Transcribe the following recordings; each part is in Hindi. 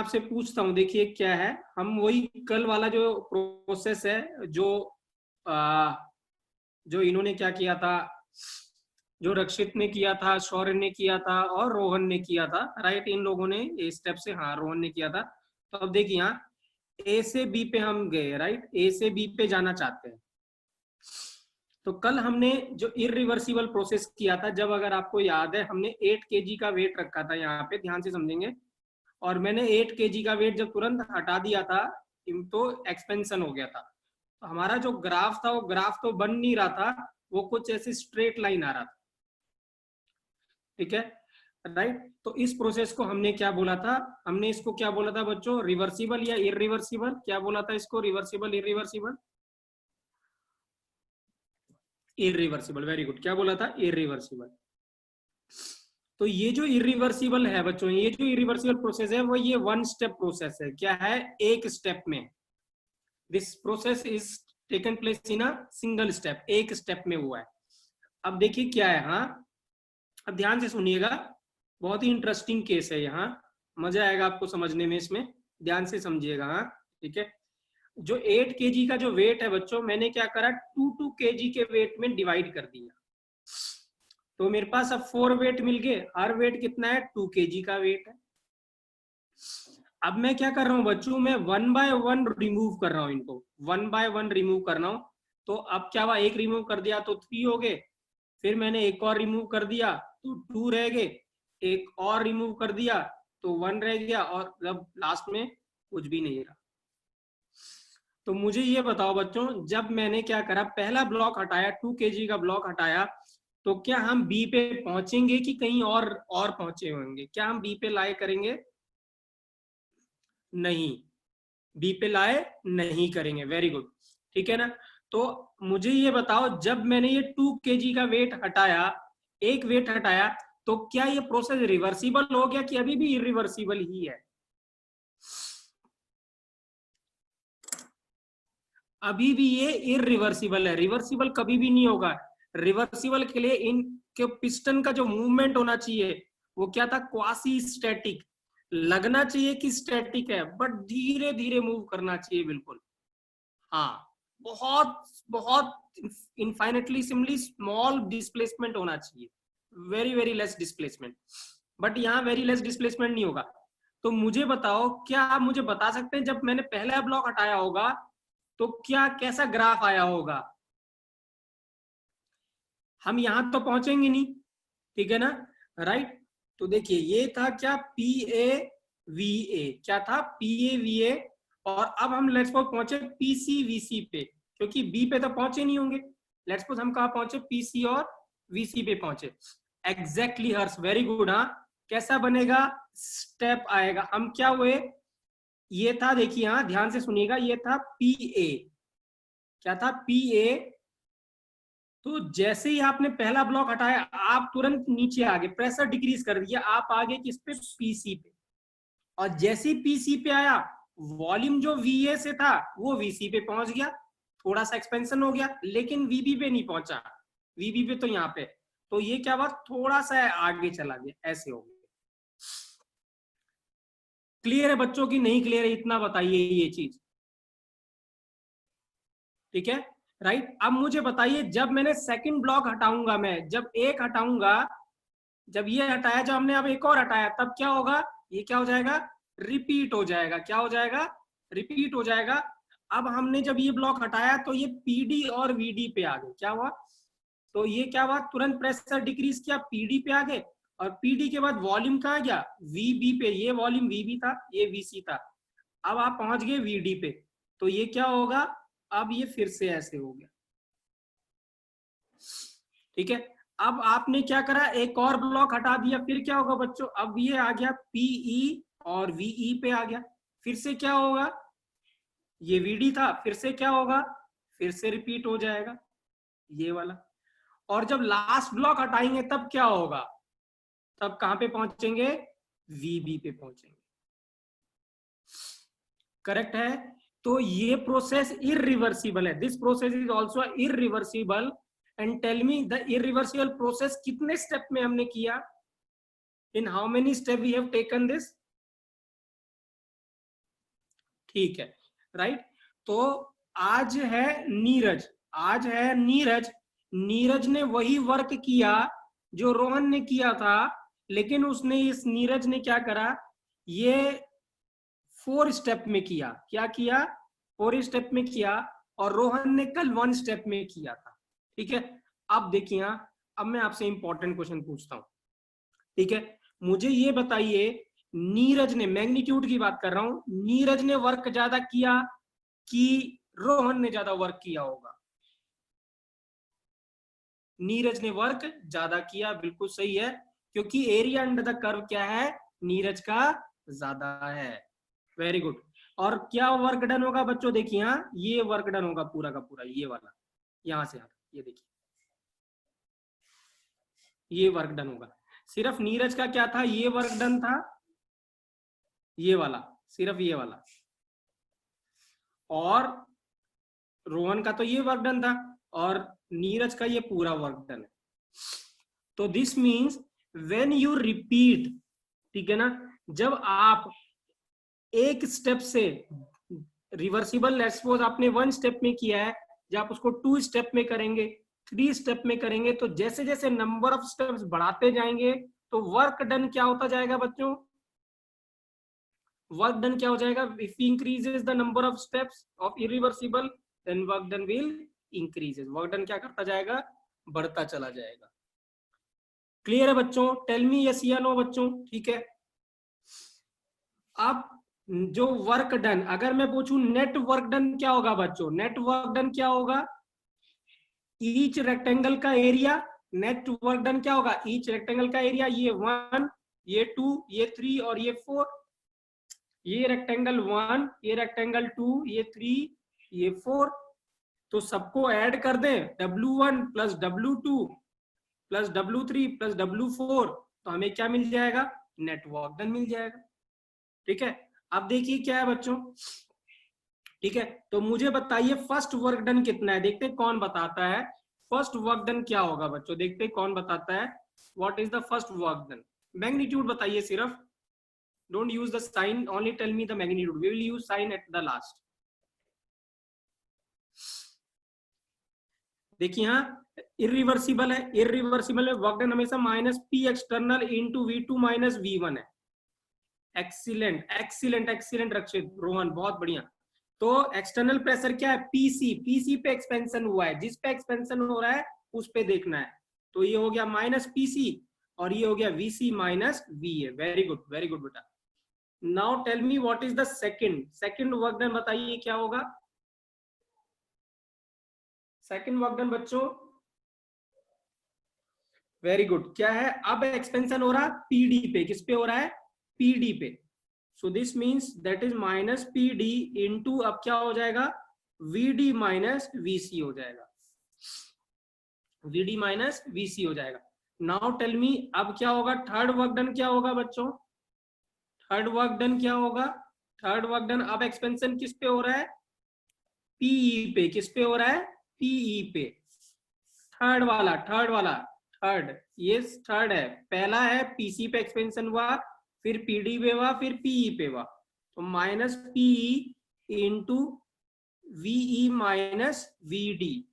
आपसे पूछता हूँ, देखिए क्या है, हम वही कल वाला जो प्रोसेस है, जो इन्होंने क्या किया था, जो रक्षित ने किया था, शौर्य ने किया था और रोहन ने किया था, राइट, इन लोगों ने ये स्टेप से, हाँ रोहन ने किया था। तो अब देखिए यहाँ ए से बी पे हम गए, राइट, ए से बी पे जाना चाहते हैं। तो कल हमने जो इरिवर्सिबल प्रोसेस किया था, जब अगर आपको याद है, हमने 8 kg का वेट रखा था, यहाँ पे ध्यान से समझेंगे, और मैंने 8 kg का वेट जब तुरंत हटा दिया था तो एक्सपेंशन हो गया था। तो हमारा जो ग्राफ था वो ग्राफ तो बन नहीं रहा था, वो कुछ ऐसे स्ट्रेट लाइन आ रहा था, ठीक है, राइट। तो इस प्रोसेस को हमने क्या बोला था, हमने इसको क्या बोला था बच्चों, रिवर्सिबल या इरिवर्सिबल, क्या बोला था इसको, reversible irreversible, irreversible, very good, क्या बोला था, इरिवर्सिबल। तो ये जो इरिवर्सिबल है बच्चों, ये जो इरिवर्सिबल प्रोसेस है वो ये वन स्टेप प्रोसेस है, क्या है, एक स्टेप में, this process is taken place in a single step, एक स्टेप में हुआ है। अब देखिए क्या है, हाँ अब ध्यान से सुनिएगा, बहुत ही इंटरेस्टिंग केस है, यहाँ मजा आएगा आपको समझने में, इसमें ध्यान से समझिएगा, हाँ ठीक है। जो 8 kg का जो वेट है बच्चों, मैंने क्या करा, 2 kg के वेट में डिवाइड कर दिया, तो मेरे पास अब 4 वेट मिल गए, हर वेट कितना है, 2 kg का वेट है। अब मैं क्या कर रहा हूं बच्चों, मैं 1 by 1 रिमूव कर रहा हूं इनको, 1 by 1 रिमूव कर रहा हूं। तो अब क्या हुआ, एक रिमूव कर दिया तो 3 हो गए, फिर मैंने एक और रिमूव कर दिया तो 2 रह गए, एक और रिमूव कर दिया तो 1 रह गया, और अब लास्ट में कुछ भी नहीं रहा। तो मुझे ये बताओ बच्चों, जब मैंने क्या करा, पहला ब्लॉक हटाया, 2 kg का ब्लॉक हटाया, तो क्या हम बी पे पहुंचेंगे कि कहीं और पहुंचे होंगे, क्या हम बी पे लाए करेंगे, नहीं, बी पे लाए नहीं करेंगे, वेरी गुड, ठीक है ना। तो मुझे ये बताओ, जब मैंने ये 2 kg का वेट हटाया, एक वेट हटाया, तो क्या ये प्रोसेस रिवर्सिबल हो गया कि अभी भी इरिवर्सिबल ही है, अभी भी ये इरिवर्सिबल है, रिवर्सिबल कभी भी नहीं होगा। रिवर्सिबल के लिए इनके पिस्टन का जो मूवमेंट होना चाहिए वो क्या था, क्वासी स्टैटिक, लगना चाहिए कि स्टैटिक है, बट धीरे धीरे मूव करना चाहिए, बिल्कुल, हाँ, बहुत बहुत इनफाइनेटली सिमली स्मॉल डिस्प्लेसमेंट होना चाहिए, very very less displacement, but यहाँ वेरी लेस डिस्प्लेसमेंट नहीं होगा। तो मुझे बताओ, क्या आप मुझे बता सकते हैं, जब मैंने पहला ब्लॉक हटाया होगा तो क्या कैसा ग्राफ आया होगा, हम यहां तो पहुंचेंगे नहीं, ठीक है ना, राइट। तो देखिए ये था क्या, पी ए वी ए, क्या था, पी ए वी ए, और अब हम लेट्स सपोज पहुंचे पीसी वीसी पे, क्योंकि बी पे तो पहुंचे नहीं होंगे, लेट्स सपोज हम कहा पहुंचे, पीसी और वीसी पे पहुंचे, एग्जैक्टली हर्ष, वेरी गुड, हाँ कैसा बनेगा, स्टेप आएगा, हम क्या हुए, ये था, देखिए हाँ ध्यान से सुनिएगा, ये था पी ए, क्या था, पी ए, तो जैसे ही आपने पहला ब्लॉक हटाया, आप तुरंत नीचे आ गए, प्रेशर डिक्रीज कर दिया, आप आ गए किस पे, पीसी पे, और जैसे ही पीसी पे आया, वॉल्यूम जो वीए से था वो वीसी पे पहुंच गया, थोड़ा सा एक्सपेंशन हो गया, लेकिन वीबी पे नहीं पहुंचा, वीबी पे तो यहाँ पे, तो ये क्या हुआ, थोड़ा सा आगे चला गया, ऐसे हो गया। क्लियर है बच्चों की नहीं क्लियर है, इतना बताइए ये चीज, ठीक है, राइट। अब मुझे बताइए, जब मैंने सेकंड ब्लॉक हटाऊंगा, मैं जब एक हटाऊंगा, जब ये हटाया, जब हमने अब एक और हटाया, तब क्या होगा, ये क्या हो जाएगा, रिपीट हो जाएगा, क्या हो जाएगा, रिपीट हो जाएगा। अब हमने जब ये ब्लॉक हटाया तो ये पीडी और वीडी पे आ गए, क्या हुआ, तो ये क्या हुआ, तुरंत प्रेशर डिक्रीज किया, पीडी पे आ गए, और पीडी के बाद वॉल्यूम कहाँ गया, वीबी पे, ये वॉल्यूम वीबी था, ये वीसी था, अब आप पहुंच गए वीडी पे, तो ये क्या होगा, अब ये फिर से ऐसे हो गया, ठीक है। अब आपने क्या करा, एक और ब्लॉक हटा दिया, फिर क्या होगा बच्चों, अब ये आ गया पीई और वीई पे आ गया, फिर से क्या होगा, ये वीडी था, फिर से क्या होगा, फिर से रिपीट हो जाएगा ये वाला, और जब लास्ट ब्लॉक हटाएंगे तब क्या होगा, तब कहां पे पहुंचेंगे, वीबी पे पहुंचेंगे, करेक्ट है। तो ये प्रोसेस इरिवर्सिबल है, this process is also irreversible, and tell me the irreversible process कितने स्टेप में हमने किया, in how many step we have taken this, ठीक है, राइट। तो आज है नीरज, आज है नीरज, नीरज ने वही वर्क किया जो रोहन ने किया था, लेकिन उसने, इस नीरज ने क्या करा, ये 4 स्टेप में किया। क्या किया? 4 स्टेप में किया, और रोहन ने कल 1 स्टेप में किया था। ठीक है, अब देखिए, अब मैं आपसे इंपॉर्टेंट क्वेश्चन पूछता हूं। ठीक है, मुझे ये बताइए, नीरज ने, मैग्नीट्यूड की बात कर रहा हूं, नीरज ने वर्क ज्यादा किया कि रोहन ने ज्यादा वर्क किया होगा? नीरज ने वर्क ज्यादा किया, बिल्कुल सही है, क्योंकि एरिया अंडर द कर्व क्या है, नीरज का ज्यादा है। Very good. और क्या वर्क डन होगा बच्चों? देखिए, यहाँ ये वर्क डन होगा पूरा का पूरा, ये वाला, यहां से ये देखिए, ये वर्क डन होगा। सिर्फ नीरज का क्या था, ये वर्क डन था, ये वाला, सिर्फ ये वाला, और रोहन का तो ये वर्क डन था, और नीरज का ये पूरा वर्क डन है। तो this means when you repeat, ठीक है ना, जब आप एक स्टेप से रिवर्सिबल, लेट्स सपोज आपने 1 स्टेप में किया है, जब आप उसको 2 स्टेप में करेंगे, 3 स्टेप में करेंगे, तो जैसे जैसे नंबर ऑफ स्टेप्स बढ़ाते जाएंगे, तो वर्क डन क्या होता जाएगा बच्चों? वर्क डन क्या हो जाएगा? If increases the number of steps of irreversible, then work done will increases. Work done क्या करता जाएगा? बढ़ता चला जाएगा। क्लियर है बच्चों? टेल मी यस या नो बच्चों। ठीक है, अब जो वर्क डन, अगर मैं पूछूं नेट वर्क डन क्या होगा बच्चों? नेट वर्क डन क्या होगा? ईच रेक्टेंगल का एरिया। नेट वर्क डन क्या होगा? ईच रेक्टेंगल का एरिया, ये 1, ये 2, ये 3 और ये 4। ये रेक्टेंगल 1, ये रेक्टेंगल 2, ये 3, ये 4। तो सबको ऐड कर दें, W1 plus W2 plus W3 plus W4, तो हमें क्या मिल जाएगा? नेट वर्क डन मिल जाएगा। ठीक है, अब देखिए क्या है बच्चों। ठीक है, तो मुझे बताइए फर्स्ट वर्क डन कितना है? देखते हैं कौन बताता है फर्स्ट वर्क डन क्या होगा बच्चों। देखते हैं कौन बताता है what is the first work done. Magnitude बताइए सिर्फ, don't use the sign, only tell me the magnitude, we will use sign at the last. देखिए, यहाँ इरिवर्सिबल है, इरिवर्सिबल में वर्क डन हमेशा minus P external into V2 minus V1 है। Excellent excellent excellent Rakshit, Rohan बहुत बढ़िया। तो एक्सटर्नल प्रेशर क्या है? पीसी, पीसी पे एक्सपेंशन हुआ है, जिस पे एक्सपेंशन हो रहा है उस पे देखना है। तो ये हो गया माइनस पीसी, और ये हो गया VC minus VA. Very good बेटा। Now tell me what is the second work done, बताइए क्या होगा सेकंड वर्क डन बच्चों? वेरी गुड, क्या है? अब एक्सपेंशन हो रहा पीडी पे, किस पे हो रहा है? पीडी पे। So this means that is minus PD into, अब क्या हो जाएगा? वीडी माइनस वीसी हो जाएगा, वीडी माइनस वीसी हो जाएगा। नाउ टेल मी अब क्या होगा? थर्ड वर्क डन क्या होगा बच्चों? थर्ड वर्क डन क्या होगा? थर्ड वर्क डन, अब एक्सपेंशन किस पे हो रहा है? पीई पे। किस पे हो रहा है? पीई पे। थर्ड, ये थर्ड है। पहला है पीसी पे एक्सपेंशन हुआ, फिर पीडी पे हुआ, फिर पीई पे हुआ, तो minus PE into VE minus VD.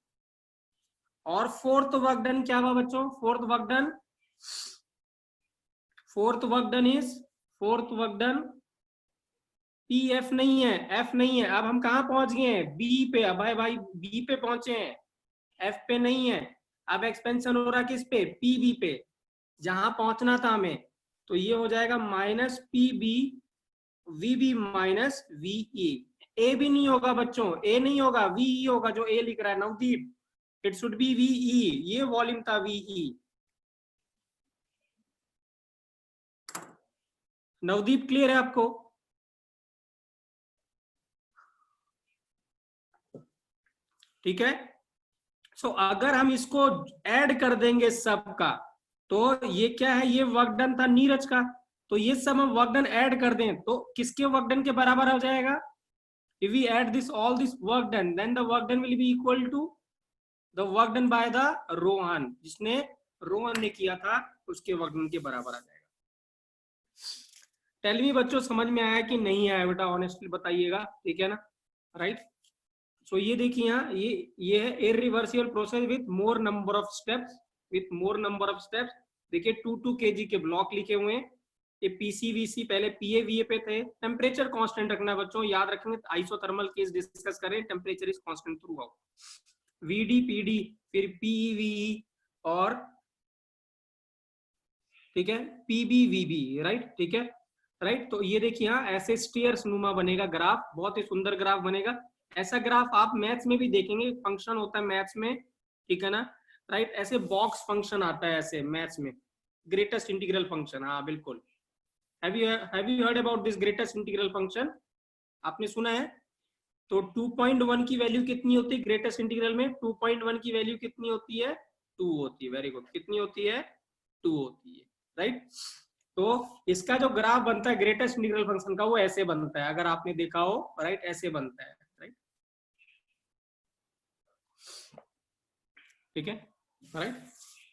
और फोर्थ वर्क डन क्या हुआ बच्चों? Fourth work done P F नहीं है, एफ नहीं है। अब हम कहां पहुंच गए हैं? बी पे। अब भाई बी पे पहुंचे हैं, एफ पे नहीं है। अब एक्सपेंशन हो रहा किस पे? पी बी पे, जहां पहुंचना था हमें। तो ये हो जाएगा minus P B V B minus VE. A भी नहीं होगा बच्चों, ए नहीं होगा, वीई होगा, जो ए लिख रहा है Navdeep, it should be VE, ये वॉल्यूम था वीई। नवदीप क्लियर है आपको? ठीक है, सो अगर हम इसको ऐड कर देंगे सबका, तो ये क्या है? ये वर्क डन था नीरज का, तो ये सब हम वर्क डन ऐड कर दें तो किसके वर्क डन के बराबर हो जाएगा? if we add this all this work done, then the work done will be equal to the work done by the Rohan, जिसने रोहन ने किया था उसके वर्क डन के बराबर आ जाएगा। टेल मी बच्चों, समझ में आया कि नहीं आया बेटा, ऑनेस्टली बताइएगा, ठीक है ना, राइट। सो ये देखिए यहाँ, ये है irreversible process with more number of steps, with more number of steps. देखिए 2 kg के ब्लॉक लिखे हुए हैं, ये पीसीवीसी पहले पीएवीए पे थे। टेम्परेचर कांस्टेंट रखना बच्चों, याद रखेंगे, आइसोथर्मल केस डिस्कस करें, temperature is constant throughout. VD PD, फिर पीईवीई, और ठीक है पीबीवीबी, राइट, ठीक है, राइट। तो ये देखिए यहाँ ऐसे स्टेयर्स नुमा बनेगा ग्राफ, बहुत ही सुंदर ग्राफ बनेगा। ऐसा ग्राफ आप मैथ्स में भी देखेंगे, फंक्शन होता है मैथ्स में, ठीक है ना, राइट। ऐसे बॉक्स फंक्शन आता है ऐसे मैथ्स में, ग्रेटेस्ट इंटीग्रल फंक्शन, हाँ बिल्कुल। Have you heard about this greatest integral function? आपने सुना है? तो 2.1 की वैल्यू कितनी होती है ग्रेटेस्ट इंटीग्रल में? 2.1 की वैल्यू कितनी होती है? 2 होती है। वेरी गुड, कितनी होती है? 2 होती है, राइट। तो इसका जो ग्राफ बनता है ग्रेटेस्ट इंटीग्रल फंक्शन का, वो ऐसे बनता है, अगर आपने देखा हो, राइट, ऐसे बनता है, राइट, ठीक है, राइट।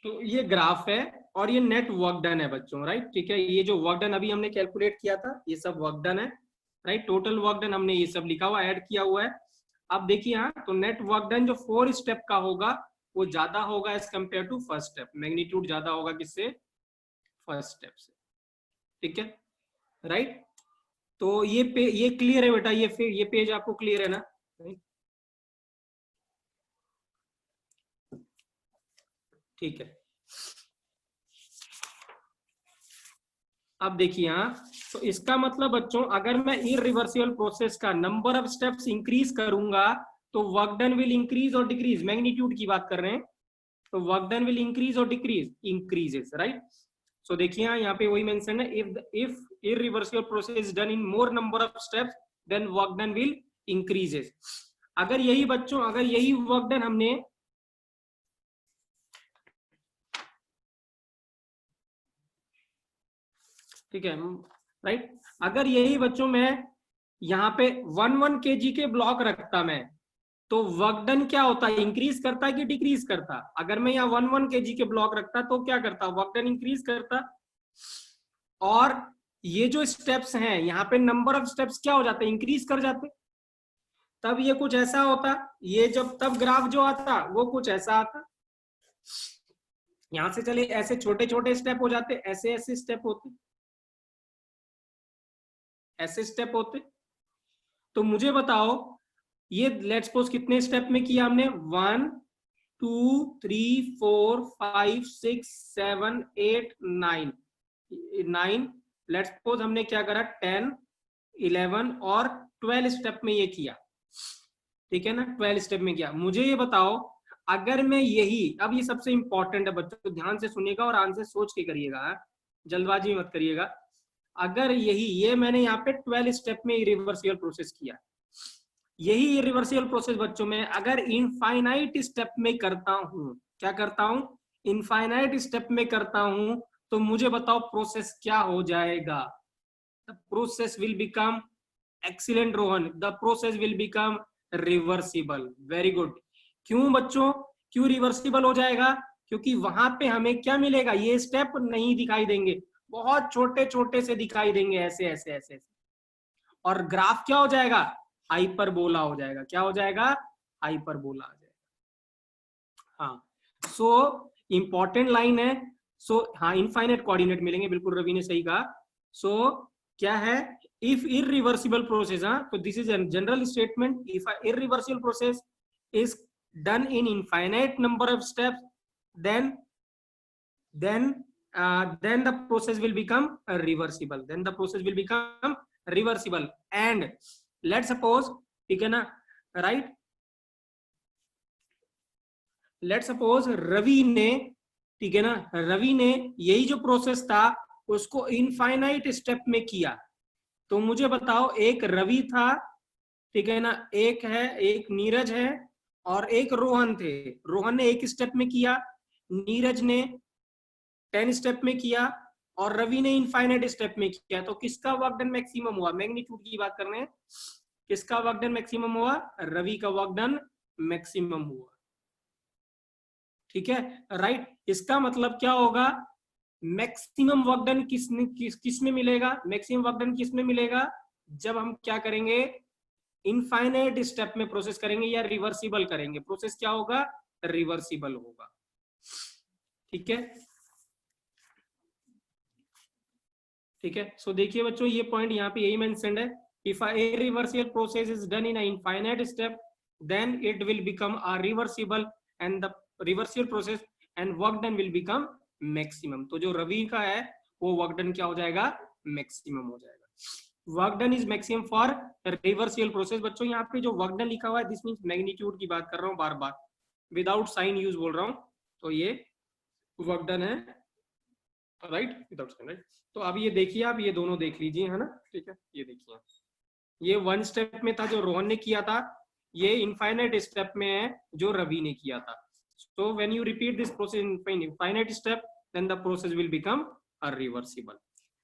तो ये ग्राफ है और ये नेट वर्क डन है बच्चों, राइट, ठीक है। ये जो वर्क डन अभी हमने कैलकुलेट किया था, ये सब वर्क डन है, राइट। टोटल वर्क डन हमने ये सब लिखा हुआ, ऐड किया हुआ है। अब देखिए यहाँ, तो नेट वर्क डन जो 4 स्टेप का होगा वो ज्यादा होगा as compare to first step, magnitude ज्यादा होगा किससे? फर्स्ट स्टेप से, ठीक है, राइट। तो ये क्लियर है बेटा, ये पेज आपको क्लियर है ना? ठीक है। अब देखिए यहाँ, तो इसका मतलब बच्चों, अगर मैं इरिवर्सिबल प्रोसेस का नंबर ऑफ स्टेप्स इंक्रीज करूंगा तो वर्क डन विल इंक्रीज और डिक्रीज, मैग्नीट्यूड की बात कर रहे हैं, तो वर्क डन विल इंक्रीज और डिक्रीज? Increases, right. सो देखिए यहाँ पे वही मेंशन है, if irreversible process is done in more number of steps then work done will increases. अगर यही बच्चों, अगर यही वर्क डन हमने, ठीक है, राइट, अगर यही बच्चों में यहाँ पे 1 kg के ब्लॉक रखता मैं, तो वर्क डन क्या होता है? इंक्रीज करता कि डिक्रीज करता? अगर मैं यहाँ 1 kg के ब्लॉक रखता तो क्या करता? वर्क डन इंक्रीज करता। और ये जो स्टेप्स हैं यहाँ पे, नंबर ऑफ स्टेप्स क्या हो जाते? इंक्रीज कर जाते। तब ये कुछ ऐसा होता, ये जब तब ग्राफ जो आता वो कुछ ऐसा आता, यहां से चले ऐसे छोटे छोटे स्टेप हो जाते, ऐसे ऐसे स्टेप होते, ऐसे स्टेप होते। तो मुझे बताओ, ये लेट्स सपोज कितने स्टेप में किया हमने? 1 2 3 4 5 6 7 8 9 9, लेट्स सपोज हमने क्या करा, 10 11 और 12 स्टेप में ये किया, ठीक है ना, 12 स्टेप में किया। मुझे ये बताओ, अगर मैं यही, अब ये सबसे इंपॉर्टेंट है बच्चों, तो ध्यान से सुनिएगा और आंसर सोच के करिएगा, जल्दबाजी मत करिएगा। अगर यही, ये मैंने यहाँ पे 12 स्टेप में इरिवर्सिबल प्रोसेस किया, यही इरिवर्सिबल प्रोसेस बच्चों में अगर इनफाइनाइट स्टेप में करता हूं, क्या करता हूं? इनफाइनाइट स्टेप में करता हूं, तो मुझे बताओ प्रोसेस क्या हो जाएगा? The process will become, excellent Rohan, the process will become reversible. Very good. क्यों बच्चों, क्यों रिवर्सिबल हो जाएगा? क्योंकि वहां पे हमें क्या मिलेगा? ये स्टेप नहीं दिखाई देंगे, बहुत छोटे छोटे से दिखाई देंगे, ऐसे ऐसे ऐसे ऐसे। और ग्राफ क्या हो जाएगा? हाइपरबोला हो जाएगा। क्या हो जाएगा? हाइपरबोला हो जाएगा। हाँ, सो इंपॉर्टेंट लाइन है। सो हाँ, इनफाइनाइट कोऑर्डिनेट मिलेंगे, बिल्कुल रवि ने सही कहा। सो क्या है? इफ इरिवर्सिबल प्रोसेस, हाँ, तो this is general statement, if irreversible process is done in infinite number of steps, then the process will become reversible, then the process will become reversible। and let's suppose, ठीक है ना, right, let's suppose रवि ने, ठीक है ना, रवि ने यही जो प्रोसेस था उसको इनफाइनाइट स्टेप में किया। तो मुझे बताओ, एक रवि था, ठीक है ना, एक है, एक नीरज है और एक रोहन थे। रोहन ने 1 स्टेप में किया, नीरज ने 10 स्टेप में किया और रवि ने इनफाइनाइट स्टेप में किया। तो किसका वर्क डन मैक्सिमम हुआ? मैग्नीट्यूड की बात कर रहे हैं, किसका वर्क डन मैक्सिमम हुआ? रवि का वर्क डन मैक्सिमम हुआ, ठीक है, राइट। इसका मतलब क्या होगा? मैक्सिमम वर्क डन किस में मिलेगा? मैक्सिमम वर्क डन किस में मिलेगा? जब हम क्या करेंगे, इनफाइनाइट स्टेप में प्रोसेस करेंगे या रिवर्सिबल करेंगे। प्रोसेस क्या होगा? रिवर्सिबल होगा। ठीक है, ठीक है। सो देखिए बच्चों, ये पॉइंट यहाँ पे यही मेंशन्ड है, if a irreversible process is done in an infinite step then it will become a reversible and the reversible process and work done will become maximum। तो जो रवि का है वो वर्क डन क्या हो जाएगा? मैक्सिमम हो जाएगा। Work done is maximum for reversible process. बच्चों यहाँ पे जो वर्क डन लिखा हुआ है दिस मींस मैग्नीट्यूड की बात कर रहा हूँ, बार बार विदाउट साइन यूज बोल रहा हूँ, तो ये वर्क डन है, राइट, विदाउट साइन, राइट। तो अब ये देखिए, आप ये दोनों देख लीजिए, है ना, ठीक है। ये देखिए, ये वन स्टेप में था जो रोहन ने किया था, ये इनफाइनाइट स्टेप में है जो रवि ने किया था। So when you repeat this process in infinite step then the process will become a reversible,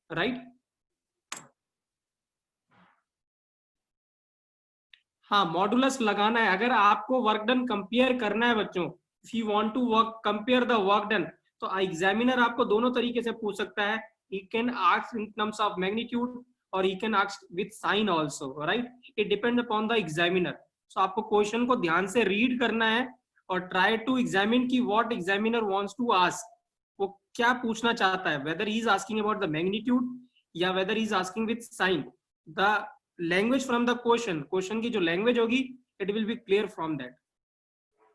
right. हाँ, मॉडुलस लगाना है। अगर आपको वर्क डन कंपेयर करना है बच्चों, if you want to work compare the work done, तो एग्जामिनर आपको दोनों तरीके से पूछ सकता है। He can ask in terms of magnitude और he can ask with sign also, right. It depends upon the examiner. So आपको क्वेश्चन को ध्यान से रीड करना है और ट्राई टू एग्जामिन की what examiner wants to ask, वो क्या पूछना चाहता है, whether he is asking about the magnitude या whether he is asking with sign. The language from the question की जो लैंग्वेज होगी it will be clear from that,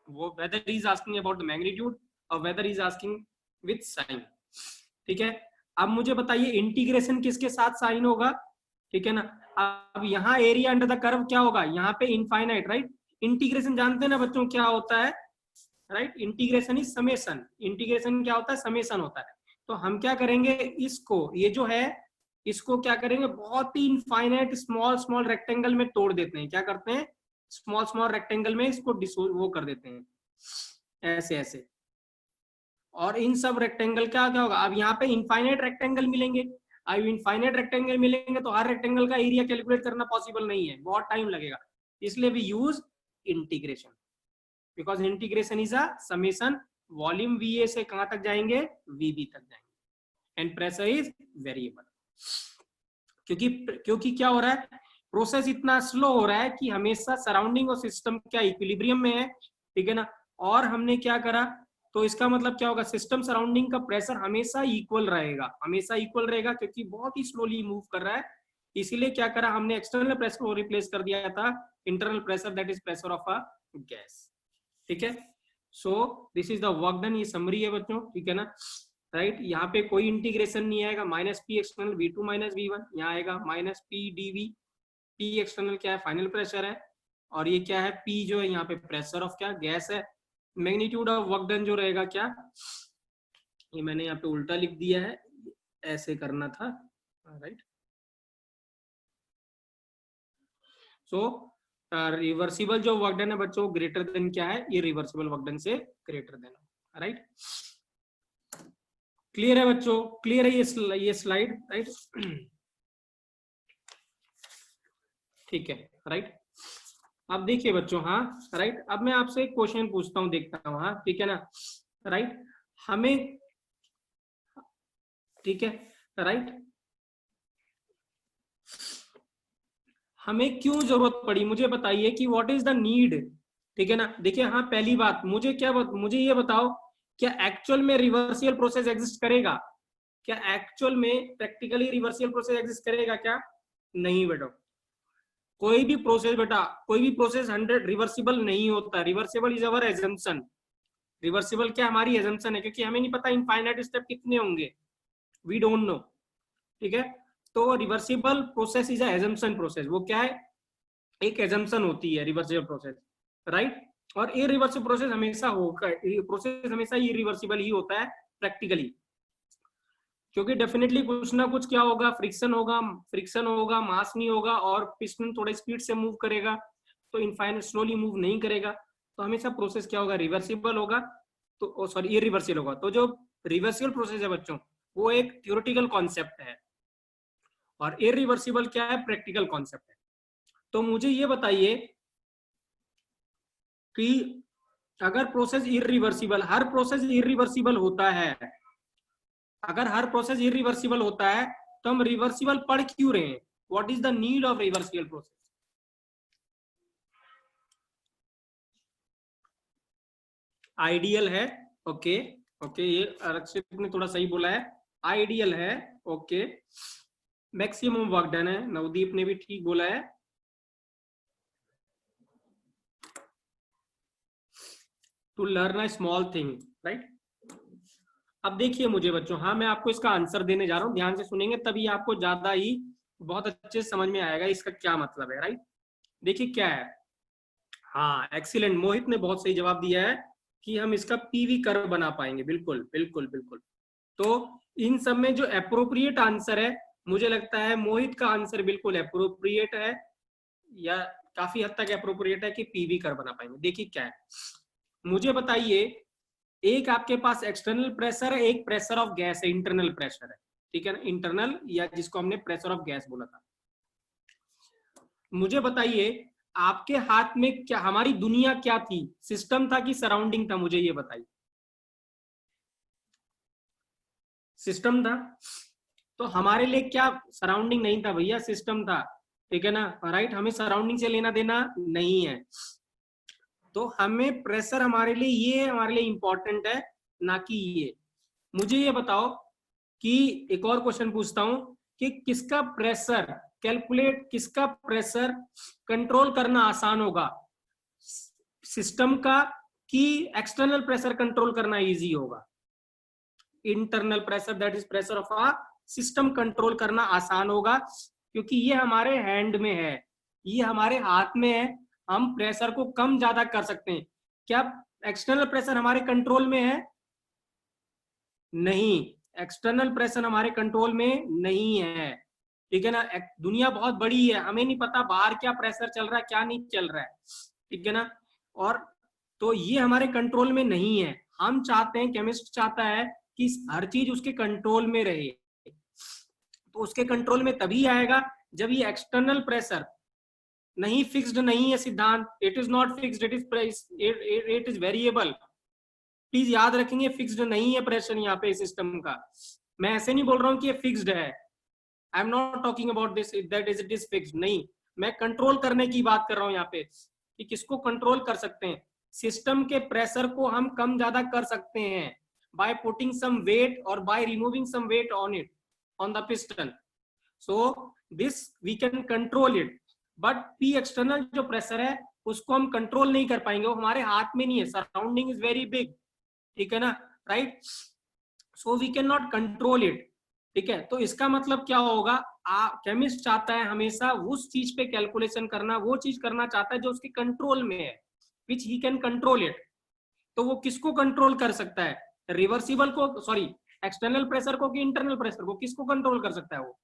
वो whether he is asking about the magnitude और whether he is asking with sign. ठीक है, अब मुझे बताइए इंटीग्रेशन किसके साथ साइन होगा? ठीक है ना। अब यहाँ एरिया अंडर द कर्व क्या होगा? यहाँ पे इनफाइनाइट, राइट। इंटीग्रेशन जानते हैं ना बच्चों क्या होता है, right. Integration is summation. Integration क्या होता है? समेशन होता है। तो हम क्या करेंगे, इसको, ये जो है इसको क्या करेंगे, बहुत ही इनफाइनाइट स्मॉल स्मॉल रेक्टेंगल में तोड़ देते हैं। क्या करते हैं? स्मॉल स्मॉल रेक्टेंगल में इसको वो कर देते हैं, ऐसे ऐसे। और इन सब रेक्टेंगल क्या क्या होगा? अब यहाँ पे इनफाइनाइट रेक्टेंगल मिलेंगे। अब इनफाइनाइट रेक्टेंगल मिलेंगे तो हर रेक्टेंगल का एरिया कैलकुलेट करना पॉसिबल नहीं है, बहुत टाइम लगेगा। इसलिए we use integration, because integration is a summation. Volume VA से कहां तक जाएंगे? वीबी तक जाएंगे एंड प्रेशर इज वेरिएबल। क्योंकि क्या हो रहा है, प्रोसेस इतना स्लो हो रहा है कि हमेशा सराउंडिंग और सिस्टम क्या इक्विलिब्रियम में है, ठीक है ना। और हमने क्या करा, तो इसका मतलब क्या होगा, सिस्टम सराउंडिंग का प्रेशर हमेशा इक्वल रहेगा, हमेशा इक्वल रहेगा, क्योंकि बहुत ही स्लोली मूव कर रहा है। इसीलिए क्या करा हमने, एक्सटर्नल प्रेशर को रिप्लेस कर दिया था internal pressure, that is pressure of a gas. ठीक है, सो this is the work done. ये समरी है बच्चों, ठीक है ना, राइट। यहाँ पे कोई इंटीग्रेशन नहीं आएगा, minus P external V2 minus V1, यहाँ आएगा minus P dV। P external क्या है? फाइनल प्रेशर है। और ये क्या है? पी जो है यहाँ पे प्रेशर ऑफ क्या? गैस है। मैग्नीट्यूड ऑफ वर्क डन जो रहेगा क्या, ये मैंने यहाँ पे उल्टा लिख दिया है, ऐसे करना था, राइट। सो रिवर्सिबल जो वर्क डन है बच्चों, ग्रेटर देन क्या है? ये रिवर्सिबल वर्क डन से ग्रेटर देन, राइट। क्लियर है बच्चों? क्लियर है ये स्लाइड, राइट। ठीक है, राइट। अब देखिए बच्चों, हाँ, राइट। अब मैं आपसे एक क्वेश्चन पूछता हूँ, देखता हूँ, हाँ, ठीक है ना, राइट। हमें, ठीक है, राइट, हमें क्यों जरूरत पड़ी, मुझे बताइए कि व्हाट इज द नीड, ठीक है ना। देखिए, हाँ, पहली बात मुझे ये बताओ, क्या एक्चुअल में रिवर्सिबल प्रोसेस एग्जिस्ट करेगा? क्या एक्चुअल में प्रैक्टिकली रिवर्सिबल प्रोसेस एग्जिस्ट करेगा क्या? नहीं बेटा, कोई भी प्रोसेस बेटा, कोई भी प्रोसेस 100 रिवर्सिबल नहीं होता। Reversible is our assumption. Reversible क्या हमारी एजम्पशन है, क्योंकि हमें नहीं पता इनफाइनाइट स्टेप कितने होंगे, वी डोंट नो, ठीक है। तो reversible process is assumption process. वो क्या है? एक एजम्पशन होती है रिवर्सिबल प्रोसेस, राइट। और इरिवर्सिबल प्रोसेस हमेशा होगा, प्रोसेस हमेशा इरिवर्सिबल ही होता है प्रैक्टिकली, क्योंकि डेफिनेटली कुछ ना कुछ क्या होगा, फ्रिक्शन होगा, मास नहीं होगा, और पिस्टन थोड़ा स्पीड से मूव करेगा, तो इनफाइनाइट स्लोली मूव नहीं करेगा। तो हमेशा प्रोसेस क्या होगा? रिवर्सिबल होगा, तो सॉरी इरिवर्सिबल होगा। तो जो रिवर्सिबल प्रोसेस है बच्चों, वो एक थ्योरेटिकल कॉन्सेप्ट है, और इरिवर्सिबल क्या है? प्रैक्टिकल कॉन्सेप्ट है। तो मुझे ये बताइए कि अगर प्रोसेस इरिवर्सिबल, हर प्रोसेस इरिवर्सिबल होता है, अगर हर प्रोसेस इरिवर्सिबल होता है तो हम रिवर्सिबल पढ़ क्यों रहे हैं? What is the need of reversible process? Ideal है, ओके ओके, ये अरक्षित ने थोड़ा सही बोला है, आइडियल है, ओके। मैक्सिमम वर्क डन है, नवदीप ने भी ठीक बोला है। To learn a small thing, right. अब देखिए मुझे बच्चों, हाँ मैं आपको इसका आंसर देने जा रहा हूँ, ध्यान से सुनेंगे तभी आपको ज्यादा ही बहुत अच्छे से समझ में आएगा इसका क्या मतलब है, राइट। देखिए क्या है, हाँ एक्सीलेंट, मोहित ने बहुत सही जवाब दिया है कि हम इसका पीवी कर्व बना पाएंगे, बिल्कुल बिल्कुल बिल्कुल। तो इन सब में जो अप्रोप्रिएट आंसर है, मुझे लगता है मोहित का आंसर बिल्कुल अप्रोप्रिएट है, या काफी हद तक अप्रोप्रिएट है कि पीवी कर्व बना पाएंगे। देखिए क्या है, मुझे बताइए, एक आपके पास एक्सटर्नल प्रेशर है, एक प्रेशर ऑफ गैस है, इंटरनल प्रेशर है, ठीक है ना, इंटरनल या जिसको हमने प्रेशर ऑफ गैस बोला था। मुझे बताइए आपके हाथ में क्या, हमारी दुनिया क्या थी, सिस्टम था कि सराउंडिंग था, मुझे ये बताइए। सिस्टम था, तो हमारे लिए क्या सराउंडिंग नहीं था भैया, सिस्टम था, ठीक है ना, राइट। हमें सराउंडिंग से लेना देना नहीं है, तो हमें प्रेशर हमारे लिए ये हमारे लिए इंपॉर्टेंट है, ना कि ये। मुझे ये बताओ कि एक और क्वेश्चन पूछता हूं कि किसका प्रेशर कैलकुलेट, किसका प्रेशर कंट्रोल करना आसान होगा, सिस्टम का कि एक्सटर्नल प्रेशर कंट्रोल करना इजी होगा? Internal pressure, that is pressure of a system, control करना आसान होगा, क्योंकि ये हमारे हैंड में है, ये हमारे हाथ में है, हम प्रेशर को कम ज्यादा कर सकते हैं। क्या एक्सटर्नल प्रेशर हमारे कंट्रोल में है? नहीं, एक्सटर्नल प्रेशर हमारे कंट्रोल में नहीं है, ठीक है ना। दुनिया बहुत बड़ी है, हमें नहीं पता बाहर क्या प्रेशर चल रहा है क्या नहीं चल रहा है, ठीक है ना। और तो ये हमारे कंट्रोल में नहीं है, हम चाहते हैं, केमिस्ट चाहता है कि हर चीज उसके कंट्रोल में रहे, तो उसके कंट्रोल में तभी आएगा जब ये एक्सटर्नल प्रेशर नहीं, फिक्स्ड नहीं है सिद्धांत, it is not fixed, it is variable. Please याद रखेंगे, फिक्स्ड नहीं है प्रेशर यहाँ पे सिस्टम का। मैं ऐसे नहीं बोल रहा हूँ कि ये फिक्स्ड है, I am not talking about this that is it is fixed, नहीं, मैं कंट्रोल करने की बात कर रहा हूँ यहाँ पे, कि किसको कंट्रोल कर सकते हैं, सिस्टम के प्रेशर को हम कम ज्यादा कर सकते हैं बाय पुटिंग सम वेट और by removing some weight on it, on the piston, so this we can control it. But P external जो प्रेशर है उसको हम कंट्रोल नहीं कर पाएंगे, वो हमारे हाथ में नहीं है, सराउंडिंग इज वेरी बिग, ठीक है ना, right, so we can not control it, ठीक है। तो इसका मतलब क्या होगा, केमिस्ट चाहता है हमेशा उस चीज पे कैलकुलेशन करना, वो चीज करना चाहता है जो उसके कंट्रोल में है, विच ही कैन कंट्रोल इट। तो वो किसको कंट्रोल कर सकता है, रिवर्सिबल को, सॉरी एक्सटर्नल प्रेशर को कि इंटरनल प्रेशर को, किसको कंट्रोल कर सकता है वो,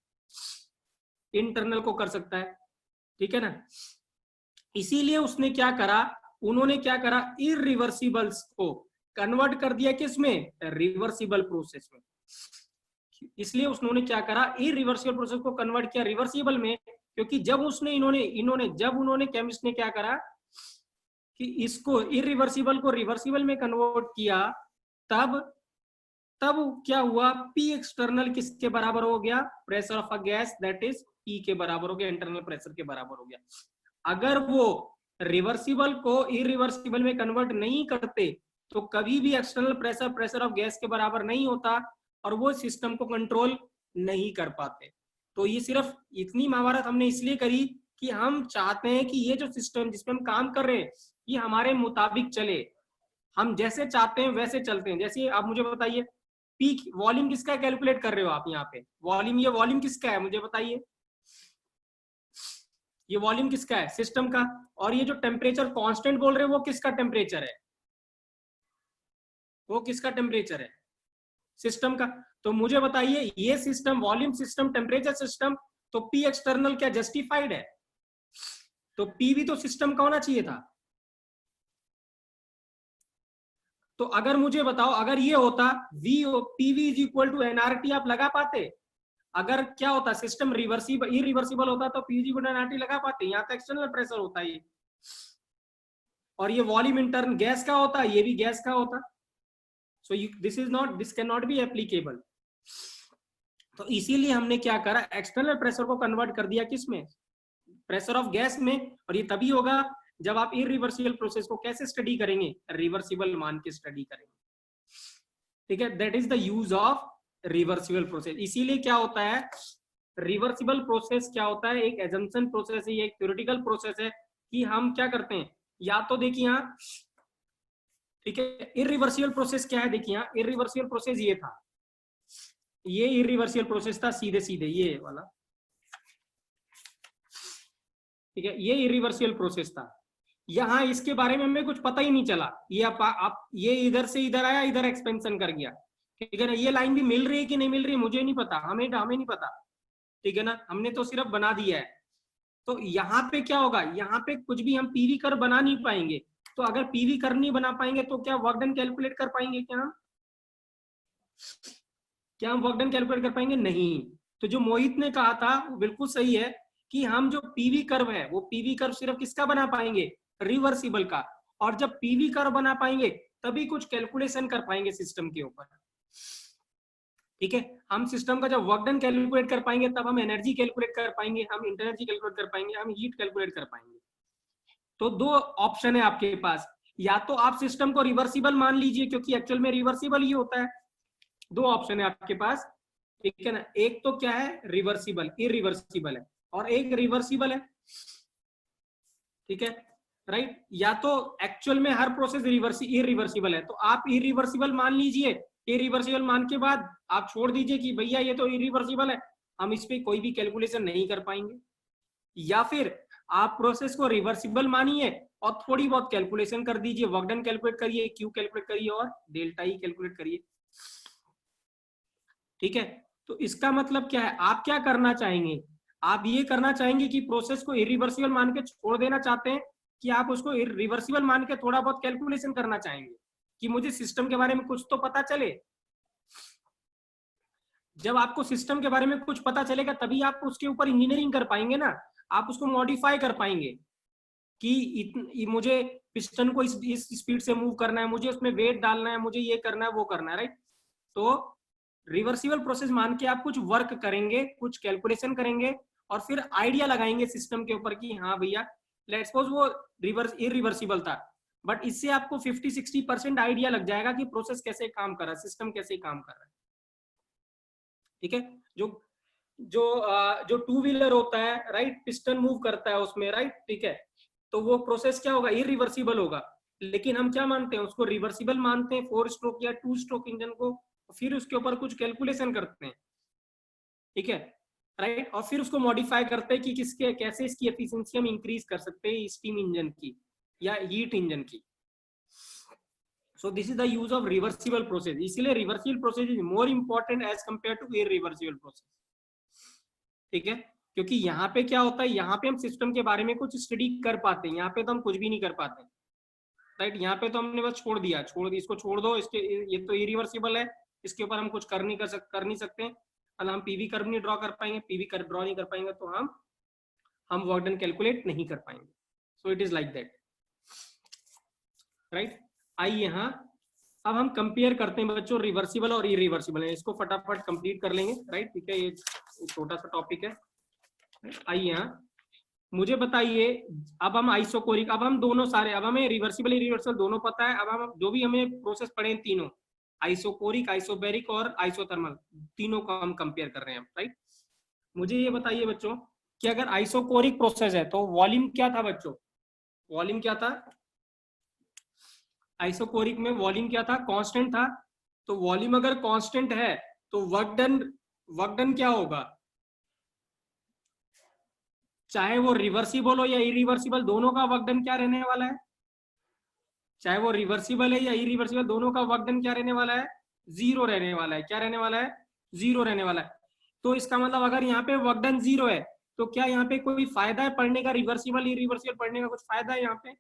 इंटरनल को कर सकता है, ठीक है ना। इसीलिए उसने क्या करा, उन्होंने क्या करा, इरिवर्सिबल्स को कन्वर्ट कर दिया किसमें, रिवर्सिबल प्रोसेस में। इसलिए उन्होंने क्या करा, इरिवर्सिबल प्रोसेस को कन्वर्ट किया रिवर्सिबल में, क्योंकि जब उसने जब उन्होंने केमिस्ट ने क्या करा कि इसको इरिवर्सिबल को रिवर्सिबल में कन्वर्ट किया, तब तब क्या हुआ, पी एक्सटर्नल किसके बराबर हो गया, pressure of a gas, that is P के बराबर हो गया, इंटरनल प्रेशर के बराबर हो गया। अगर वो रिवर्सिबल को इरिवर्सिबल में कन्वर्ट नहीं करते तो कभी भी external pressure pressure of gas के बराबर नहीं होता और वो सिस्टम को कंट्रोल नहीं कर पाते। तो ये सिर्फ इतनी महाभारत हमने इसलिए करी कि हम चाहते हैं कि ये जो सिस्टम जिसपे हम काम कर रहे हैं ये हमारे मुताबिक चले, हम जैसे चाहते हैं वैसे चलते हैं। जैसे आप मुझे बताइए, पीक वॉल्यूम किसका कैलकुलेट कर रहे हो आप यहाँ पे, वॉल्यूम, ये वॉल्यूम किसका है मुझे बताइए, ये वॉल्यूम किसका है, सिस्टम का। और ये जो टेम्परेचर कांस्टेंट बोल रहे हो वो किसका टेम्परेचर है, वो किसका टेम्परेचर है, सिस्टम का। तो मुझे बताइए ये system, volume system, temperature system, तो पी एक्सटर्नल क्या जस्टिफाइड है, तो पी भी तो सिस्टम का होना चाहिए था। तो अगर मुझे बताओ, अगर ये होता we PV is equal to NRT, आप लगा पाते? अगर क्या होता, सिस्टम रिवर्सिबल इरिवर्सिबल होता तो पीजी को एनआरटी लगा पाते? यहाँ तो एक्सटर्नल प्रेशर होता है, और ये वॉल्यूम इंटर्न गैस का होता, ये भी गैस का होता, सो this is not, this can not be applicable. तो इसीलिए हमने क्या करा, एक्सटर्नल प्रेशर को कन्वर्ट कर दिया किसमें, प्रेशर ऑफ गैस में। और ये तभी होगा जब आप इरिवर्सिबल प्रोसेस को कैसे स्टडी करेंगे, रिवर्सिबल मान के स्टडी करेंगे। ठीक है, that is the use of reversible process. इसीलिए क्या होता है, रिवर्सिबल प्रोसेस क्या होता है, एक एजम्पशन प्रोसेस है, एक थ्योरेटिकल प्रोसेस है कि हम क्या करते हैं, या तो देखिए यहाँ, ठीक है, इरिवर्सिबल प्रोसेस क्या है, देखिए यहाँ इरिवर्सिबल प्रोसेस ये था, ये इरिवर्सिबल प्रोसेस था सीधे सीधे ये वाला, ठीक है, ये इरिवर्सिबल प्रोसेस था। यहाँ इसके बारे में हमें कुछ पता ही नहीं चला, ये आप ये इधर से इधर आया, इधर एक्सपेंशन कर गया, ठीक है ना, ये लाइन भी मिल रही है कि नहीं मिल रही है मुझे नहीं पता, हमें नहीं पता, ठीक है ना, हमने तो सिर्फ बना दिया है। तो यहाँ पे क्या होगा, यहाँ पे कुछ भी हम पीवी कर्व बना नहीं पाएंगे। तो अगर पीवी कर्व नहीं बना पाएंगे तो क्या वर्क डन कैलकुलेट कर पाएंगे, क्या हम वर्क डन कैलकुलेट कर पाएंगे, नहीं। तो जो मोहित ने कहा था वो बिल्कुल सही है कि हम जो पीवी कर्व है वो पीवी कर्व सिर्फ किसका बना पाएंगे, रिवर्सिबल का। और जब पीवी कर्व बना पाएंगे तभी कुछ कैलकुलेशन कर पाएंगे सिस्टम के ऊपर, ठीक है। हम सिस्टम का जब वर्क डन कैलकुलेट कर पाएंगे तब हम एनर्जी कैलकुलेट कर पाएंगे, हम इंटरनर्जी कैलकुलेट कर पाएंगे, हम हीट कैलकुलेट कर पाएंगे। तो दो ऑप्शन है आपके पास, या तो आप सिस्टम को रिवर्सिबल मान लीजिए क्योंकि एक्चुअल में रिवर्सिबल ही होता है, दो ऑप्शन है आपके पास, ठीक है ना, एक तो क्या है रिवर्सिबल, इरिवर्सिबल है, और एक रिवर्सिबल है, ठीक है, राइट। या तो एक्चुअल में हर प्रोसेस इरिवर्सिबल है, तो आप इरिवर्सिबल मान लीजिए, इरिवर्सिबल मान के बाद आप छोड़ दीजिए कि भैया ये तो इरिवर्सिबल है, हम इस पे कोई भी कैलकुलेशन नहीं कर पाएंगे। या फिर आप प्रोसेस को रिवर्सिबल मानिए और थोड़ी बहुत कैलकुलेशन कर दीजिए, वर्क डन कैलकुलेट करिए, क्यू कैलकुलेट करिए और डेल्टा ई कैलकुलेट करिए, ठीक है। तो इसका मतलब क्या है, आप क्या करना चाहेंगे, आप ये करना चाहेंगे कि प्रोसेस को इरिवर्सिबल मान के छोड़ देना चाहते हैं, कि आप उसको रिवर्सिबल मान के थोड़ा बहुत कैलकुलेशन करना चाहेंगे कि मुझे सिस्टम के बारे में कुछ तो पता चले। जब आपको सिस्टम के बारे में कुछ पता चलेगा तभी आप उसके ऊपर इंजीनियरिंग कर पाएंगे ना, आप उसको मॉडिफाई कर पाएंगे कि मुझे पिस्टन को इस स्पीड से मूव करना है, मुझे उसमें वेट डालना है, मुझे ये करना है वो करना है, राइट। तो रिवर्सिबल प्रोसेस मान के आप कुछ वर्क करेंगे, कुछ कैलकुलेशन करेंगे और फिर आइडिया लगाएंगे सिस्टम के ऊपर कि हाँ भैया लेट्स सपोज वो इरिवर्सिबल था, बट इससे आपको 50-60% आइडिया लग जाएगा कि प्रोसेस कैसे काम कर रहा है, सिस्टम कैसे काम कर रहा है, ठीक है। जो जो जो टू व्हीलर होता है, राइट, पिस्टन मूव करता है उसमें, राइट, ठीक है, तो वो प्रोसेस क्या होगा, इरिवर्सिबल होगा, लेकिन हम क्या मानते हैं, उसको रिवर्सिबल मानते हैं 4 स्ट्रोक या 2 स्ट्रोक इंजन को, फिर उसके ऊपर कुछ कैलकुलेशन करते हैं, ठीक है, राइट, और फिर उसको मॉडिफाई करते हैं कि किसके कैसे इसकी एफिशिएंसी हम इंक्रीज कर सकते हैं स्टीम इंजन की या हीट इंजन की। So this is the use of reversible process, इसलिए reversible process is more important as compare to irreversible process, ठीक है। क्योंकि यहाँ पे क्या होता है, यहाँ पे हम सिस्टम के बारे में कुछ स्टडी कर पाते हैं, यहाँ पे तो हम कुछ भी नहीं कर पाते, राइट। यहाँ पे तो हमने बस छोड़ दिया, इसको छोड़ दो, इसके ये तो इरिवर्सिबल है, इसके ऊपर हम कुछ कर नहीं सकते, और हम पीवी कर्व नहीं ड्रॉ कर पाएंगे, पीवी कर्व ड्रॉ नहीं कर पाएंगे तो हम वर्क डन कैलकुलेट नहीं कर पाएंगे। So it is like that, right. आइए यहाँ अब हम कंपेयर करते हैं बच्चों रिवर्सिबल और इरिवर्सिबल है, इसको फटाफट कंप्लीट कर लेंगे, राइट, ठीक है, ये छोटा सा टॉपिक है। आइए यहाँ मुझे बताइए, अब हम आइसोकोरिक, अब हम दोनों सारे, अब हमें रिवर्सिबल इरिवर्सिबल दोनों पता है, अब हम जो भी हमें प्रोसेस पढ़े हैं तीनों, आइसोकोरिक, आइसोबैरिक और आइसोथर्मल, तीनों को हम कंपेयर कर रहे हैं, राइट। मुझे ये बताइए बच्चों कि अगर आइसोकोरिक प्रोसेस है तो वॉल्यूम क्या था बच्चों, वॉल्यूम क्या था, आइसोकोरिक में वॉल्यूम क्या था, कांस्टेंट था। तो वॉल्यूम अगर कांस्टेंट है तो वर्क डन क्या होगा, चाहे वो रिवर्सिबल हो या इरिवर्सिबल, दोनों का वर्क डन क्या रहने वाला है, चाहे वो रिवर्सिबल है या इरिवर्सिबल, दोनों का वर्क डन क्या रहने वाला है, जीरो रहने वाला है, क्या रहने वाला है, जीरो रहने वाला है। तो इसका मतलब अगर यहाँ पे वर्क डन जीरो है तो क्या यहाँ पे कोई फायदा है पढ़ने का, रिवर्सिबल इरिवर्सिबल पढ़ने का कुछ फायदा है यहाँ पे,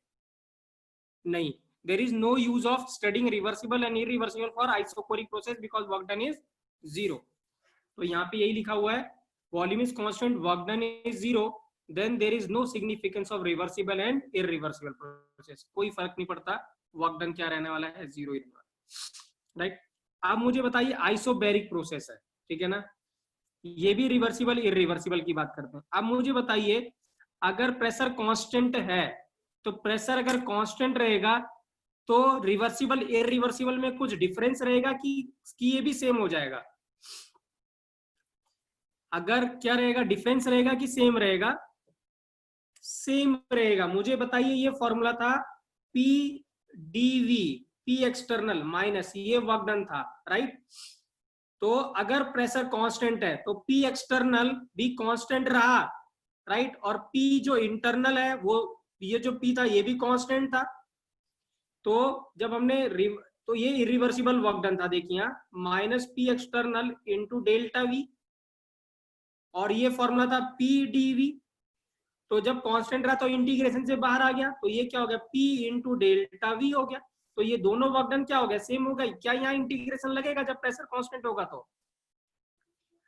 नहीं। There is no use of studying reversible and irreversible for isochoric process because work done is zero. तो यहाँ पे यही लिखा हुआ है, volume is constant, work done is zero, then there is no significance of reversible and irreversible process. कोई फर्क नहीं पड़ता, work done क्या रहने वाला है, जीरो ही रहने वाला, राइट। अब मुझे बताइए आइसोबैरिक प्रोसेस है, ठीक है ना। ये भी रिवर्सिबल इरिवर्सिबल की बात करते हैं। अब मुझे बताइए, अगर प्रेशर कांस्टेंट है तो प्रेशर अगर कांस्टेंट रहेगा तो रिवर्सिबल इरिवर्सिबल में कुछ डिफरेंस रहेगा कि ये भी सेम हो जाएगा? अगर क्या रहेगा, डिफरेंस रहेगा कि सेम रहेगा? सेम रहेगा। मुझे बताइए, ये फॉर्मूला था P DV, P external minus ये वर्क डन था, राइट। तो अगर प्रेशर कांस्टेंट है तो पी एक्सटर्नल भी कांस्टेंट रहा, राइट। और पी जो इंटरनल है वो, ये जो पी था ये भी कांस्टेंट था। तो जब हमने तो ये इरिवर्सिबल वर्क डन था, देखिए यहाँ minus P external into delta we, और ये फॉर्मूला था पी डीवी। तो जब कांस्टेंट रहा तो इंटीग्रेशन से बाहर आ गया, तो ये क्या हो गया, P इंटू डेल्टा वी हो गया। तो ये दोनों वर्क डन क्या हो गया, सेम हो गया। क्या यहाँ इंटीग्रेशन लगेगा जब प्रेशर कांस्टेंट होगा? तो